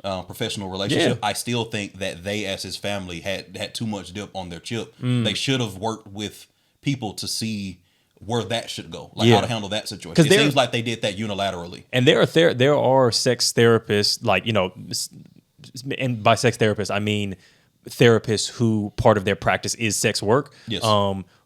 Professional relationship, I still think that they, as his family, had too much dip on their chip. They should have worked with people to see where that should go, like how to handle that situation. It seems like they did that unilaterally. And there are sex therapists, like, and by sex therapists I mean therapists who part of their practice is sex work. Yes.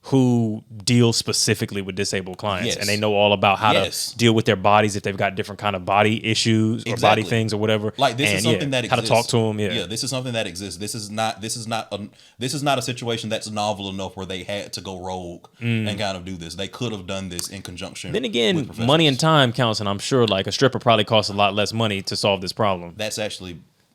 Who deal specifically with disabled clients, and they know all about how to deal with their bodies if they've got different kind of body issues or body things or whatever. Like this is something that exists. How to talk to them. Yeah, this is something that exists. This is not a situation that's novel enough where they had to go rogue and kind of do this. They could have done this in conjunction. Then again, money and time counts, and I'm sure like a stripper probably costs a lot less money to solve this problem.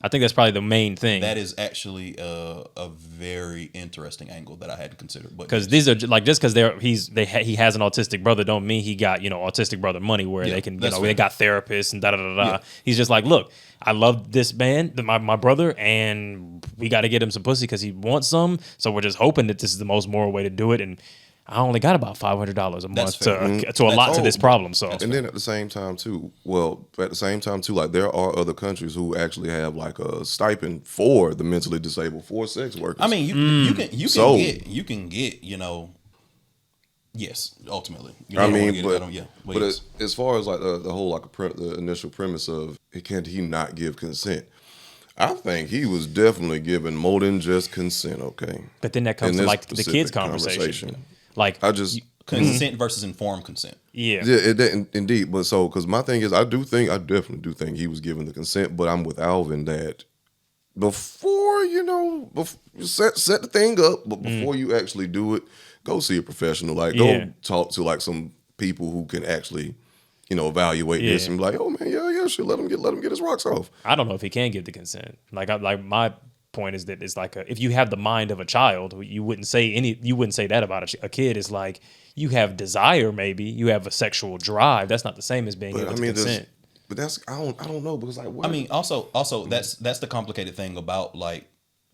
I think that's probably the main thing. That is actually a very interesting angle that I hadn't considered. Because these are like, just because he has an autistic brother don't mean he got autistic brother money where they can they got therapists and da da da da. Yeah. He's just like, look, I love this man, my brother, and we got to get him some pussy because he wants some. So we're just hoping that this is the most moral way to do it. And I only got about $500 a month to allot to this problem. So, and then at the same time too, like there are other countries who actually have like a stipend for the mentally disabled for sex workers. I mean, you can get yes, ultimately. But as far as like the whole like the initial premise of can he not give consent? I think he was definitely giving more than just consent. Okay, but then that comes to like the kids' conversation. Like consent versus informed consent. Yeah, indeed. But because my thing is, I definitely do think he was giving the consent. But I'm with Alvin that before set the thing up, but before you actually do it, go see a professional. Like go talk to like some people who can actually evaluate this and be like, oh man, shit, let him get his rocks off. I don't know if he can give the consent. Like my point is that it's like if you have the mind of a child, you wouldn't say that about a kid. It's like you have desire, maybe you have a sexual drive. That's not the same as being able to consent. But that's I don't know because like I mean also that's the complicated thing about like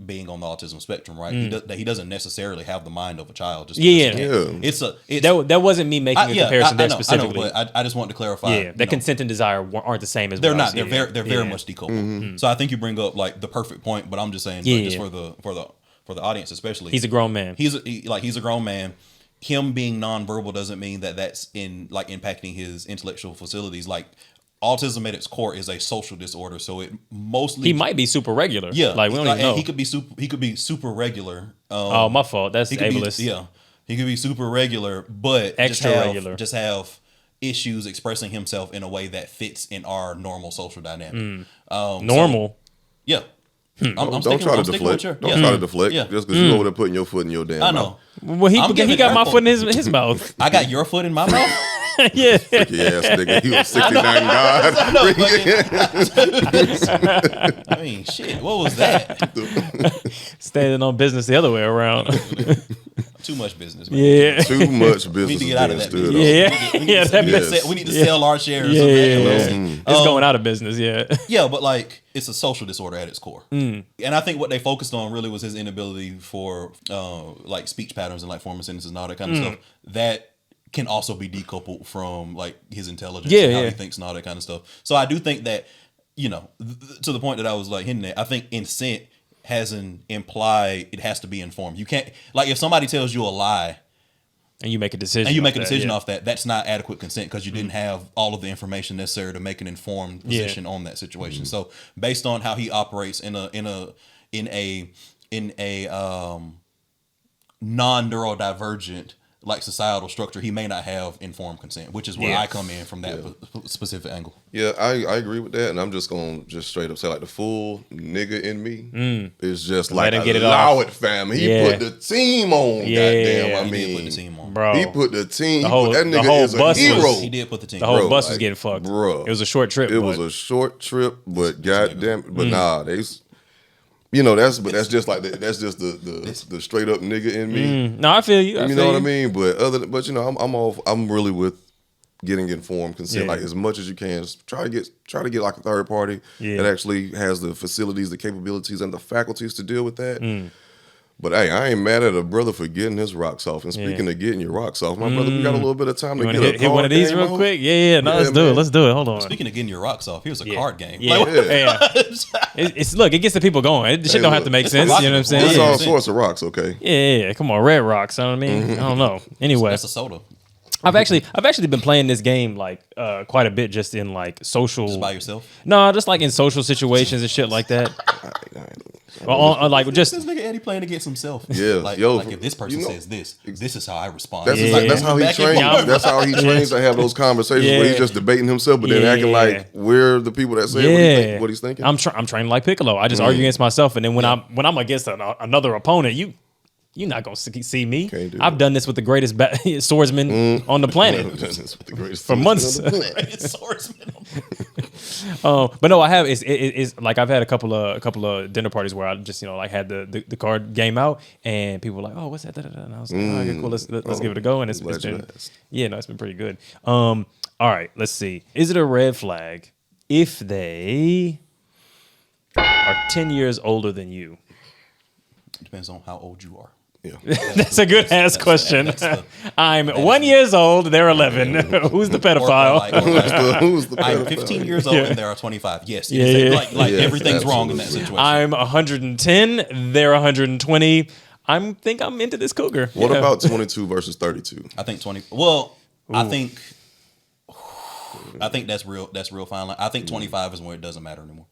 being on the autism spectrum, right? He doesn't necessarily have the mind of a child. Just that wasn't me making a comparison there specifically. I know, but I just wanted to clarify. Yeah, that consent and desire aren't the same as they're not. They're very much decoupled. Mm-hmm. So I think you bring up like the perfect point, but I'm just saying just for the audience especially. He's a grown man. He's a grown man. Him being nonverbal doesn't mean that that's impacting his intellectual facilities. Like autism at its core is a social disorder, so it mostly he might be super regular. Yeah, like we don't even know. He could be super regular. Oh, my fault. That's ableist. He could be super regular, but extra regular. Just have issues expressing himself in a way that fits in our normal social dynamic. Normal. Yeah. I'm Don't sticking- try to I'm sticking with deflect. your- Don't try to deflect. Yeah. Just because you over there putting your foot in your damn I mouth. know. Well, I'm he giving got my Apple- foot in his mouth. I got your foot in my mouth. Yeah. Freaky ass nigga. He was 69 God. I mean, shit. What was that? Standing on business the other way around. Too much business, man. Yeah. Too much business. We need to get out of being that stood business. on. Yeah. We need to Yes. sell- we need to sell our shares. Yeah, of that yeah, LLC. yeah. It's going out of business, yeah. Yeah, but like it's a social disorder at its core, and I think what they focused on really was his inability for like speech patterns and like forming sentences and all that kind of stuff. That can also be decoupled from like his intelligence Yeah, and how yeah. he thinks and all that kind of stuff. So I do think that to the point that I was like hinting at, I think incent has an implied it has to be informed. You can't like if somebody tells you a lie. And you make a decision. And you make a off that, decision yeah. off that. That's not adequate consent because you didn't have all of the information necessary to make an informed position on that situation. So based on how he operates in a non-neurodivergent like societal structure, he may not have informed consent, which is where Yeah. I come in from that specific angle. Yeah, I agree with that, and I'm just gonna just straight up say like the full nigga in me is just like him get it allow off. it, fam. He Yeah. put the team on. Yeah. Goddamn, I He did mean, put the team on. Bro. he put the team. The whole- that the nigga whole is a bus was- hero. He did put the team The on. whole Bro, bus was like, getting fucked. bro. It was a short trip. It but- was a short trip, but goddamn, but nah, that's just like that's just the straight up nigga in me. No, I feel you. You know what I mean? But I'm really with getting informed consent. Yeah. Like as much as you can, try to get like a third party Yeah. that actually has the facilities, the capabilities, and the faculties to deal with that. But hey, I ain't mad at a brother for getting his rocks off. And speaking of getting your rocks off, my brother, we got a little bit of time You to want get to a hit one of these real quick? Yeah. No, Yeah, let's do it. man. Let's do it. Hold on. Speaking of getting your rocks off, here's a card game. Yeah. Like, Yeah. It's look, it gets the people going. Shit don't have to make it's sense. a You know what I'm rocket. saying? It's Yeah. all sorts of rocks, okay? Yeah. Come on, red rocks. You know what I mean? I don't know. Anyway, that's a soda. I've actually been playing this game like quite a bit, just in like social. Just by yourself. No, just like in social situations and shit like that. Like just This nigga Eddie playing against himself. Yeah, Like, yo, like if this person you know- says this is how I respond. That's, Yeah. like, that's how he Back and trains. forth. That's how he trains to have those conversations where he's Yeah. just debating himself, but then acting Yeah. like we're the people that say yeah, what he's thinking. I'm trained like Piccolo. I just argue against myself, and then when I'm against another opponent, you're not gonna see me. Can't do I've that. done this with the greatest swordsman on the planet That's the greatest for swordsman months. on the planet. It's swordsman. But no, I have. It's like I've had a couple of dinner parties where I just like had the card game out, and people were like, "Oh, what's that?" And I was like, "Oh, okay, cool. Let's give it a go." And it's Glad you been asked. it's been pretty good. All right, let's see. Is it a red flag if they are 10 years older than you? Depends on how old you are. Yeah. That's a good ass question. I'm 1 year old. They're 11. Who's the pedophile? Who's the I'm pedophile? 15 years old and there are 25. Yes. Yeah, yes, yeah. Like Yes, everything's wrong in that absolutely. situation. I'm 110. They're 120. Think I'm into this cougar. What Yeah. about 22 versus 32? I think 20. Well, I think that's real. That's real fine line. I think 25 is where it doesn't matter anymore.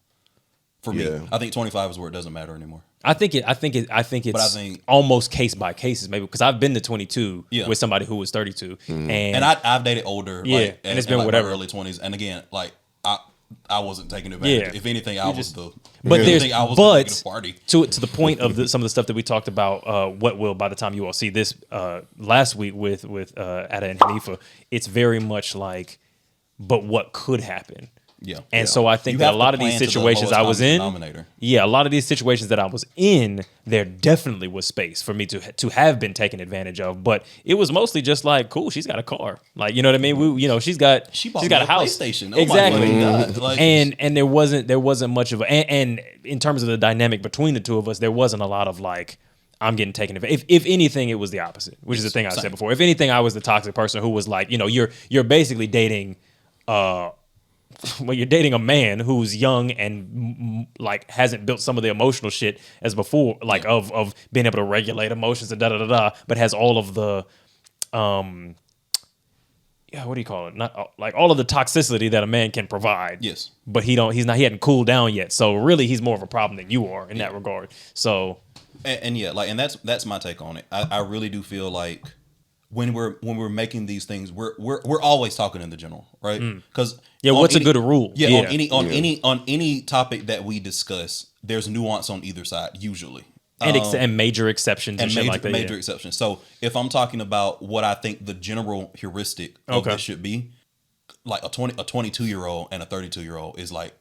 For me, Yeah. I think 25 is where it doesn't matter anymore. I think it's I think- almost case by cases, maybe, because I've been to 22 Yeah. with somebody who was 32, And I've dated older, Yeah, like, and it's in been like whatever. my early 20s. And again, like I wasn't taking advantage. Yeah. If anything, I was the. But if there's anything, I was the negative but party. to the point of some of the stuff that we talked about. What will by the time you all see this last week with Ada and Hanifa, it's very much like, but what could happen? Yeah. And so I think You that have a to lot of these plan to the situations lowest I was common in, denominator. a lot of these situations that I was in, there definitely was space for me to have been taken advantage of. But it was mostly just like, cool, she's got a car, like, you know what I mean. She's got She bought she's got me a house, PlayStation. Oh my exactly. fucking God. Like, And there wasn't much of a and in terms of the dynamic between the two of us, there wasn't a lot of like, I'm getting taken advantage. If anything, it was the opposite, which is the thing I said before. If anything, I was the toxic person who was like, you're basically dating you're dating a man who's young and like hasn't built some of the emotional shit as before, like of being able to regulate emotions and but has all of the what do you call it? Not like all of the toxicity that a man can provide. Yes. But he hadn't cooled down yet. So really he's more of a problem than you are in that regard. So and yeah, like, and that's my take on it. I really do feel like when we're making these things, we're always talking in the general, right? Because what's a good rule? Yeah, on any topic that we discuss, there's nuance on either side usually. And major exceptions and shit like that. Major exceptions. So if I'm talking about what I think the general heuristic of this should be, like a 22-year-old and a 32-year-old is like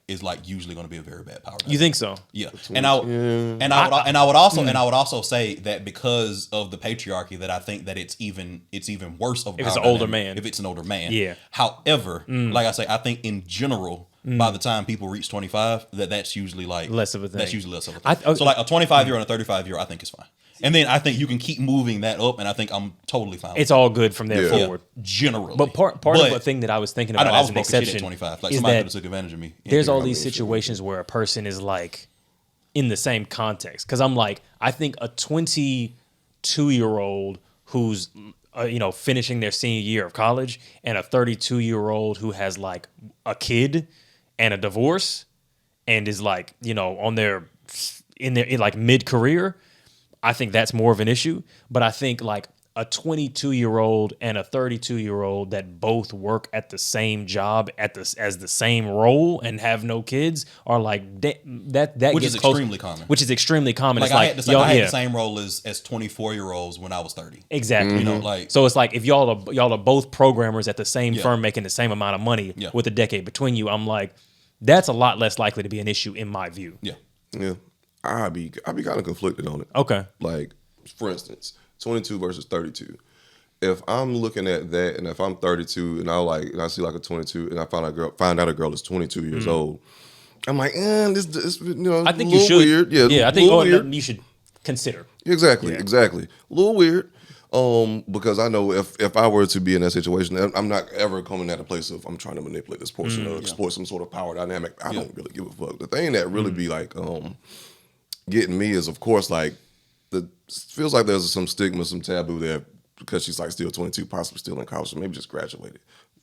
usually going to be a very bad power dynamic. You think so? Yeah. And I would also say that because of the patriarchy, that I think that it's even worse of if it's an older man. If it's an older man. Yeah. However, like I say, I think in general, by the time people reach 25, that's usually like less of a thing. That's usually less of a thing. So like a 25-year-old and a 35-year-old, I think is fine. And then I think you can keep moving that up, and I think I'm totally fine. It's all good from there forward, generally. But part of the thing that I was thinking about as an exception at 25. Like is somebody that could have took advantage of me. There's all these situations where a person is like in the same context. Because I'm like, I think a 22-year-old who's finishing their senior year of college and a 32-year-old who has like a kid and a divorce and is like in their like mid-career. I think that's more of an issue, but I think like a 22-year-old and a 32-year-old that both work at the same job as the same role and have no kids are like that which gets is close, extremely common. Which is extremely common. Like it's I had the same role as 24-year-olds when I was 30. Exactly. Like so it's like if y'all are both programmers at the same firm making the same amount of money with a decade between you, I'm like that's a lot less likely to be an issue in my view. Yeah. I'd be kind of conflicted on it. Okay. Like, for instance, 22 versus 32. If I'm looking at that, and if I'm 32, and I see like a 22, and I find out a girl is 22 years old, I'm like, this I think a little you should. weird. I think weird. You should consider. Exactly. A little weird. Because I know if I were to be in that situation, I'm not ever coming at a place of I'm trying to manipulate this person or exploit some sort of power dynamic. I don't really give a fuck. The thing that really be like getting me is, of course, like feels like there's some stigma, some taboo there because she's like still 22, possibly still in college, or maybe just graduated.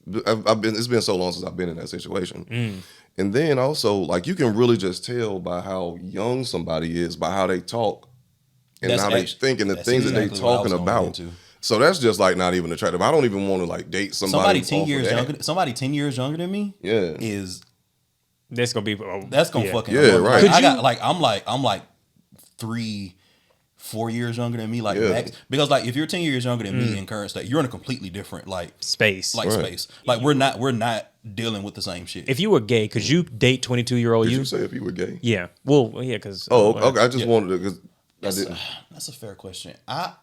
It's been so long since I've been in that situation. And then also, like, you can really just tell by how young somebody is by how they talk and how they think and the things that they talking about. So that's just like not even attractive. I don't even want to like date somebody 10 years younger. Somebody 10 years younger than me. Yeah, that's gonna be fucking right. I'm like 3-4 years younger than me, like max. Because like if you're 10 years younger than me in current state, you're in a completely different like space. Space. Like we're not dealing with the same shit. If you were gay, could you date 22-year-old Did you? you say if you were gay? Yeah. Well, yeah, because okay. I just wanted to because I didn't. That's a fair question. I've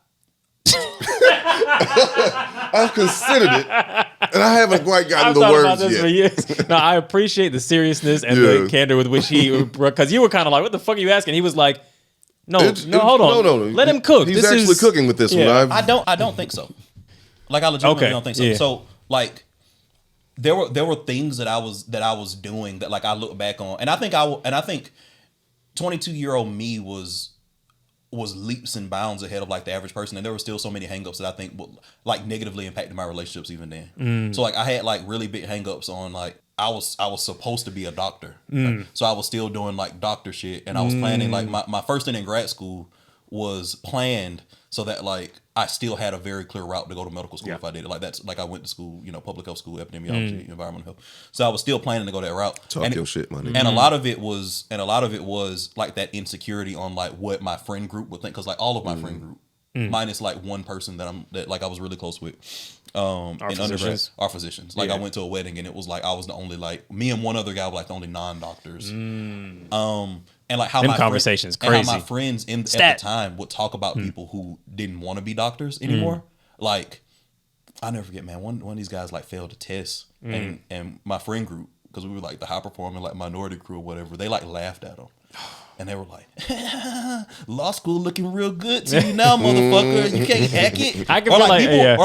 considered it, and I haven't quite gotten the words yet. For years. No, I appreciate the seriousness and the candor with which because you were kind of like, "What the fuck are you asking?" He was like, "No, hold on, no. Let him cook." He's actually cooking with this one. I don't think so. Like I legitimately don't think so. Yeah. So like, there were things that I was doing that like I look back on, and I think 22-year-old me was leaps and bounds ahead of like the average person, and there were still so many hangups that I think like negatively impacted my relationships even then. So like I had like really big hangups on like I was supposed to be a doctor, right? So I was still doing like doctor shit, and I was planning like my first thing in grad school was planned so that like I still had a very clear route to go to medical school if I did it. Like that's like I went to school, public health school, epidemiology, environmental health. So I was still planning to go that route. Talk your shit, my nigga. And a lot of it was like that insecurity on like what my friend group would think, because like all of my friend group, minus like one person that like I was really close with, in undergrad, our physicians. Like I went to a wedding and it was like I was the only like me and one other guy were like the only non-doctors. And like how them my conversations crazy. And how my friends at the time would talk about people who didn't want to be doctors anymore. Like I never forget, man. One of these guys like failed a test, and my friend group, because we were like the high performing like minority crew or whatever, they like laughed at him. And they were like, law school looking real good to you now, motherfucker. You can't hack it. I can feel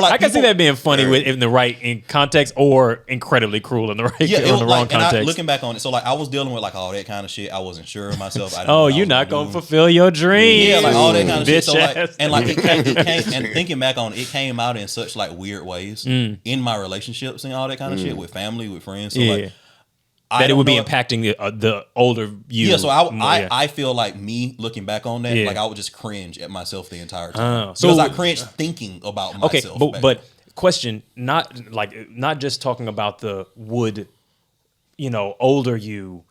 I can see that being funny in the right context or incredibly cruel in the right or in the wrong context. Looking back on it, so like I was dealing with like all that kind of shit. I wasn't sure of myself. You're not gonna fulfill your dreams. Yeah, like all that kind of shit. So like, and like it came, and thinking back on it, it came out in such like weird ways in my relationships and all that kind of shit with family, with friends. So like that it don't would be know- impacting the older you. Yeah, so more, I feel like me looking back on that, Yeah. like I would just cringe at myself the entire time. So- Because I cringe thinking about myself. Okay, back but then. question, not just talking about the would, older you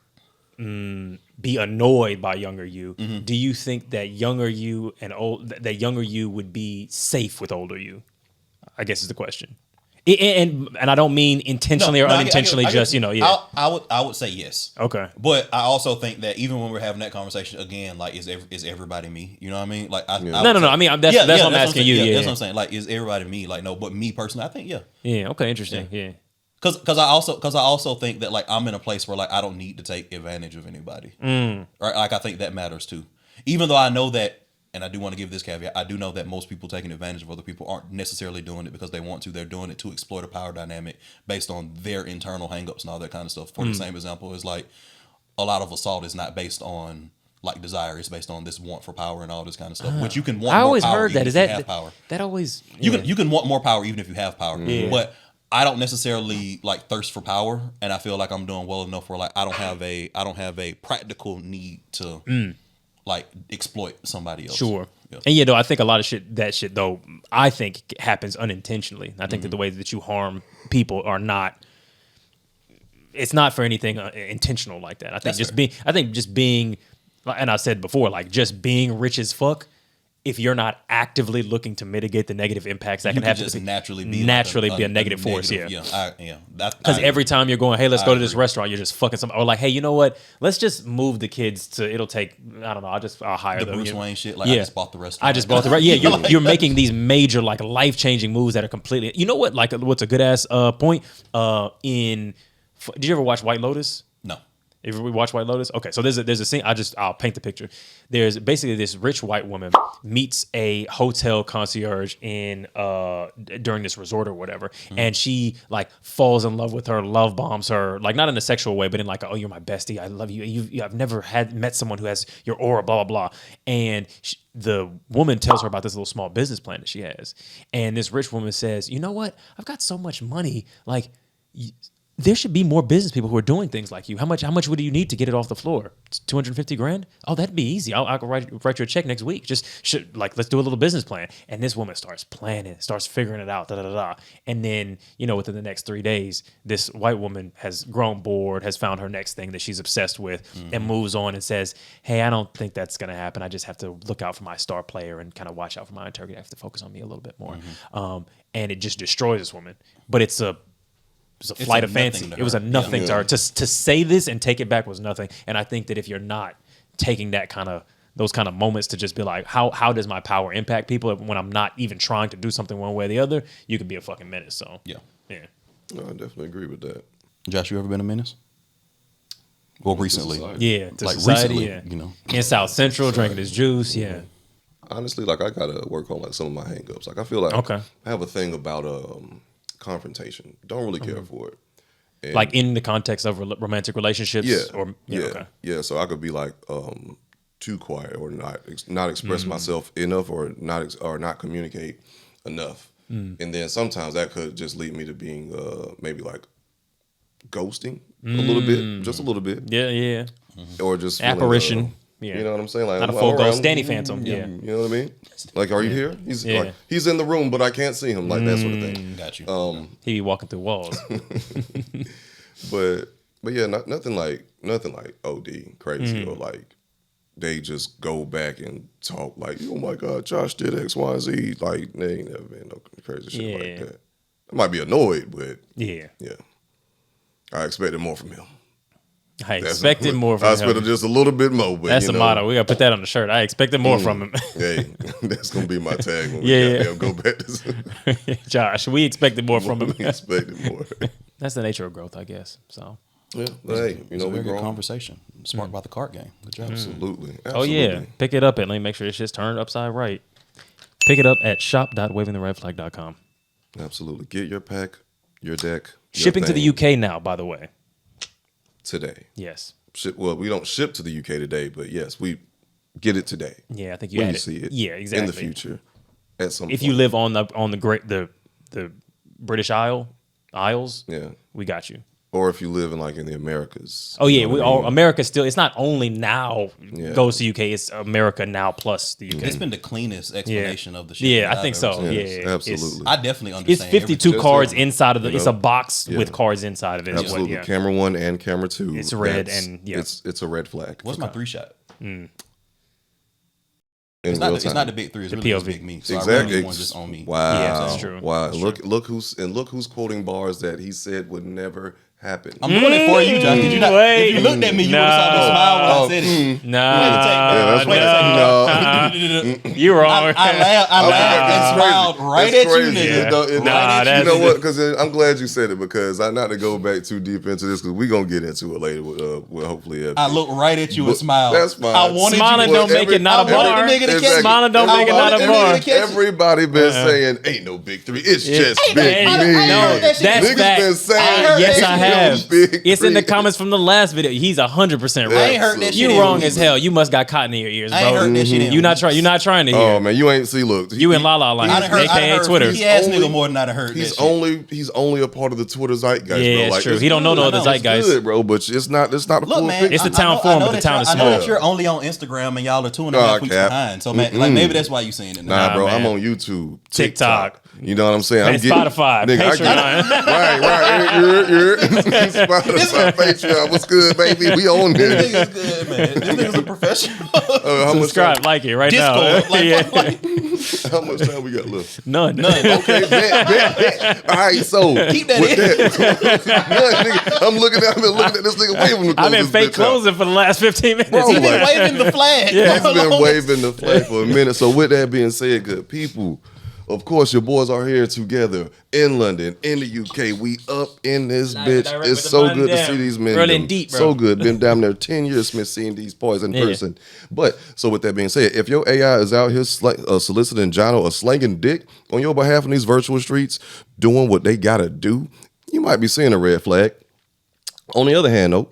be annoyed by younger you. Mm-hmm. Do you think that younger you that younger you would be safe with older you? I guess is the question. And I don't mean intentionally or I get- unintentionally. I get- Just yeah. I would say yes. Okay. But I also think that even when we're having that conversation again, like is everybody me? You know what I mean? Like I No. I mean that's what I'm asking you. Yeah, that's what I'm saying. Like is everybody me? Like no, but me personally, I think yeah. Yeah. Okay. Interesting. Yeah. Because I also think that like I'm in a place where like I don't need to take advantage of anybody. Right? Like I think that matters too. Even though I know that, and I do want to give this caveat, I do know that most people taking advantage of other people aren't necessarily doing it because they want to. They're doing it to exploit a power dynamic based on their internal hangups and all that kind of stuff. For the same example is like a lot of assault is not based on like desire, it's based on this want for power and all this kind of stuff. Which you can want. I more always power heard even that. Is if you that have power? that always You can want more power even if you have power. Yeah. But I don't necessarily like thirst for power, and I feel like I'm doing well enough where like I don't have a practical need to like exploit somebody else. Sure. Yeah. And though I think a lot of that shit though, I think happens unintentionally. I think that the way that you harm people are not. It's not for anything intentional like that. I think just being, and I said before, like just being rich as fuck. If you're not actively looking to mitigate the negative impacts that You can happen, just naturally be a negative force. negative, Yeah. Because Every time you're going, hey, let's go to this agree. restaurant, you're just fucking somebody. Or like, hey, you know what? Let's just move the kids to. It'll take. I don't know. I'll hire the them. Bruce Wayne shit. Like I just bought the restaurant. I just bought the restaurant. Yeah, you're making these major like life changing moves that are completely. You know what? Like, what's a good ass point? Did you ever watch White Lotus? No. If we watch White Lotus, okay. So there's a scene. I'll paint the picture. There's basically this rich white woman meets a hotel concierge during this resort or whatever, and she like falls in love with her, love bombs her, like not in a sexual way, but in like, oh, you're my bestie, I love you. I've never met someone who has your aura, blah blah blah. And the woman tells her about this little small business plan that she has, and this rich woman says, you know what? I've got so much money, like. There should be more business people who are doing things like you. How much would you need to get it off the floor? $250,000? Oh, that'd be easy. I'll write you a check next week. Let's do a little business plan. And this woman starts planning, starts figuring it out, And then, within the next 3 days, this white woman has grown bored, has found her next thing that she's obsessed with, and moves on and says, hey, I don't think that's going to happen. I just have to look out for my star player and kind of watch out for my integrity. I have to focus on me a little bit more. And it just destroys this woman. But it's a flight of fancy. It was a nothing to her. To say this and take it back was nothing. And I think that if you're not taking those kind of moments to just be like, how does my power impact people when I'm not even trying to do something one way or the other, you could be a fucking menace. So yeah. No, I definitely agree with that. Josh, you ever been a menace? Well, recently. Yeah, to like society, recently, in South Central, drinking this juice, Honestly, like I gotta work on like some of my hangups. Like I feel like I have a thing about confrontation. Don't really care for it. And like in the context of romantic relationships. Yeah. So I could be like too quiet or not express myself enough or not communicate enough. And then sometimes that could just lead me to being maybe like ghosting a little bit, just a little bit. Yeah. Or just Apparition. You know what I'm saying? Like not a full ghost, Danny Phantom. Yeah. You know what I mean? Like, are you here? He's in the room, but I can't see him. Like that sort of thing. Got you. He be walking through walls. but yeah, nothing like OD crazy or like they just go back and talk like, oh my God, Josh did X, Y, and Z. Like they ain't never been no crazy shit like that. I might be annoyed, but yeah. I expected more from him. I expected more from him. I expected just a little bit more. But, that's the motto. We got to put that on the shirt. I expected more from him. Hey, that's going to be my tag when we go back to Josh, we expected more from him. We expected more. That's the nature of growth, I guess. So. Yeah, hey, it's a very good conversation. Smart about the cart game. Good job. Absolutely. Oh yeah, pick it up and let me make sure this shit's turned upside right. Pick it up at shop.wavingtheredflag.com. Absolutely. Get your pack, your deck. Shipping to the UK now, by the way. Today. Yes. Well, we don't ship to the UK today, but yes, we get it today. Yeah, I think you when had you see it. Yeah, exactly. In the future, at some if point. you live on the British Isles, yeah, we got you. or if you live in like in the Americas. Oh yeah, You know we what I all mean? America still. It's not only now Yeah. goes to UK. It's America now plus the UK. It's been the cleanest explanation of the shit. Yeah, that I think I've ever so. seen. Yes, Yeah, absolutely. I definitely It's understand. 52 Just cards everything, inside of the. you It's know? a box Yeah. with cards inside of it. is what- Absolutely. yeah. Camera 1 and camera 2. It's red that's- and- yeah. It's a red flag. What's my 3-shot? In It's real not time. the big 3. It's The really just POV. big me. So I Exactly. really need one just on me. Wow. Yeah, that's true. Wow. That's Look who's quoting bars that he said would never happen. I'm doing it for you, John. Did you not? Wait. If you looked at me, you would have saw me smile when I said it. Nah, Yeah, that's right. you wrong. I laughed and smiled right That's at you, crazy. nigga. Nah, Right at that's- You know what? Because I'm glad you said it because I not to go back too deep into this because we're gonna get into it later with hopefully. I looked right at you and But smiled. that's fine. I wanted Smiling you. don't make it not a I wanted bar. the nigga to catch Exactly. me. Smiling don't make it not a wanted the bar. nigga to catch me. Everybody been saying ain't no big 3. It's just Hey, big no, me. that's Niggas fact. been saying Yes, ain't I no have. big It's in the 3. comments from the last video. He's 100% I right. ain't heard that shit You in wrong weeks. as hell. You must got cotton in your ears, I ain't bro. heard that shit in You not weeks. trying. You not trying to hear. Oh man, you ain't see. Look, You in La La Land, I done heard, aka Twitter. He ass He's nigga only- more than I done heard He's that shit. only a part of the Twitter zeitgeist, Yeah, bro. it's Like, true. He don't know no other good. It's zeitgeist. Good, bro, but it's not the Look, full man, picture. It's the I town know- form, I know but the that town y'all- is I know small. that you're only on Instagram and y'all are 2.5 Nah, weeks cap. behind. So, man, like maybe that's why you saying it. Now. Nah, bro, man. I'm on YouTube, TikTok. You know what I'm saying? And Spotify, Patreon. Spotify, Patreon. What's good, baby? We on This there. nigga's good, man. This nigga's a professional. How much Subscribe, time, like it right Discord. now. Yeah. how much time we got left? None. Okay, bet. All right, so Keep that with in. that, nigga, I've been looking at this nigga waving. I've been fake closing for the last 15 minutes. Bro, He been like- waving the flag. He's for the been longest. waving the flag for a minute. So with that being said, good people, of course your boys are here together in London, in the UK. We up in this Live bitch. direct It's with the so man good to down. see these men. Rolling them. deep, bro. So good. Been down there 10 years, Smith, seeing these boys in Yeah. person. But so with that being said, if your AI is out here soliciting Jono or slanging dick on your behalf in these virtual streets, doing what they gotta do, you might be seeing a red flag. On the other hand, though,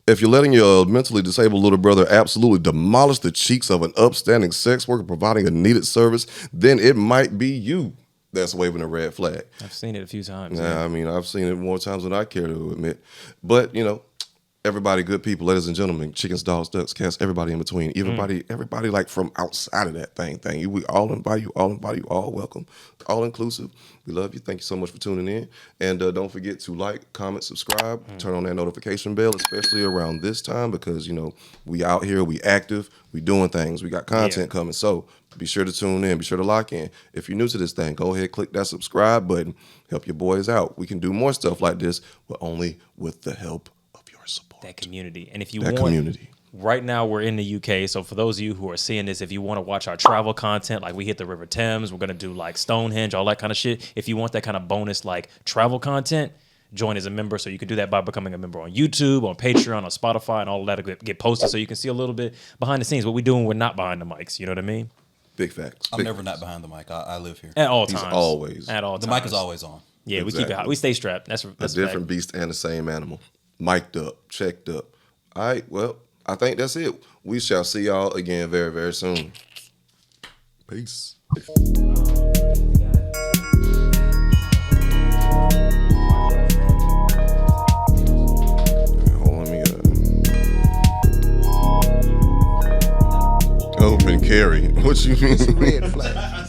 if you're letting your mentally disabled little brother absolutely demolish the cheeks of an upstanding sex worker providing a needed service, then it might be you that's waving a red flag. I've seen it a few times. Yeah, I mean, I've seen it more times than I care to admit. But, you know, everybody good people, ladies and gentlemen, chickens, dogs, ducks, cats, everybody in between. Everybody like from outside of that thing. We all invite you, all welcome, all inclusive. We love you. Thank you so much for tuning in. And don't forget to like, comment, subscribe, turn on that notification bell, especially around this time because, you know, we out here, we active, we doing things, we got content coming. So be sure to tune in, be sure to lock in. If you're new to this thing, go ahead, click that subscribe button, help your boys out. We can do more stuff like this, but only with the help of your support. That community. And if you That want, community. right now we're in the UK. So for those of you who are seeing this, if you want to watch our travel content, like we hit the River Thames, we're going to do like Stonehenge, all that kind of shit. If you want that kind of bonus like travel content, join as a member. So you can do that by becoming a member on YouTube, on Patreon, on Spotify, and all of that will get posted. So you can see a little bit behind the scenes, what we doing. We're not behind the mics. You know what I mean? Big facts. I'm Big never not facts. behind the mic. I live here. At all He's times. always. At all The times. mic is always on. Yeah, we keep it Exactly. hot. We stay strapped. That's A a different beast and the same animal. Mic'd up, checked up. All right, well, I think that's it. We shall see y'all again very, very soon. Peace. Hold on, let me open carry. What you mean? Red flag.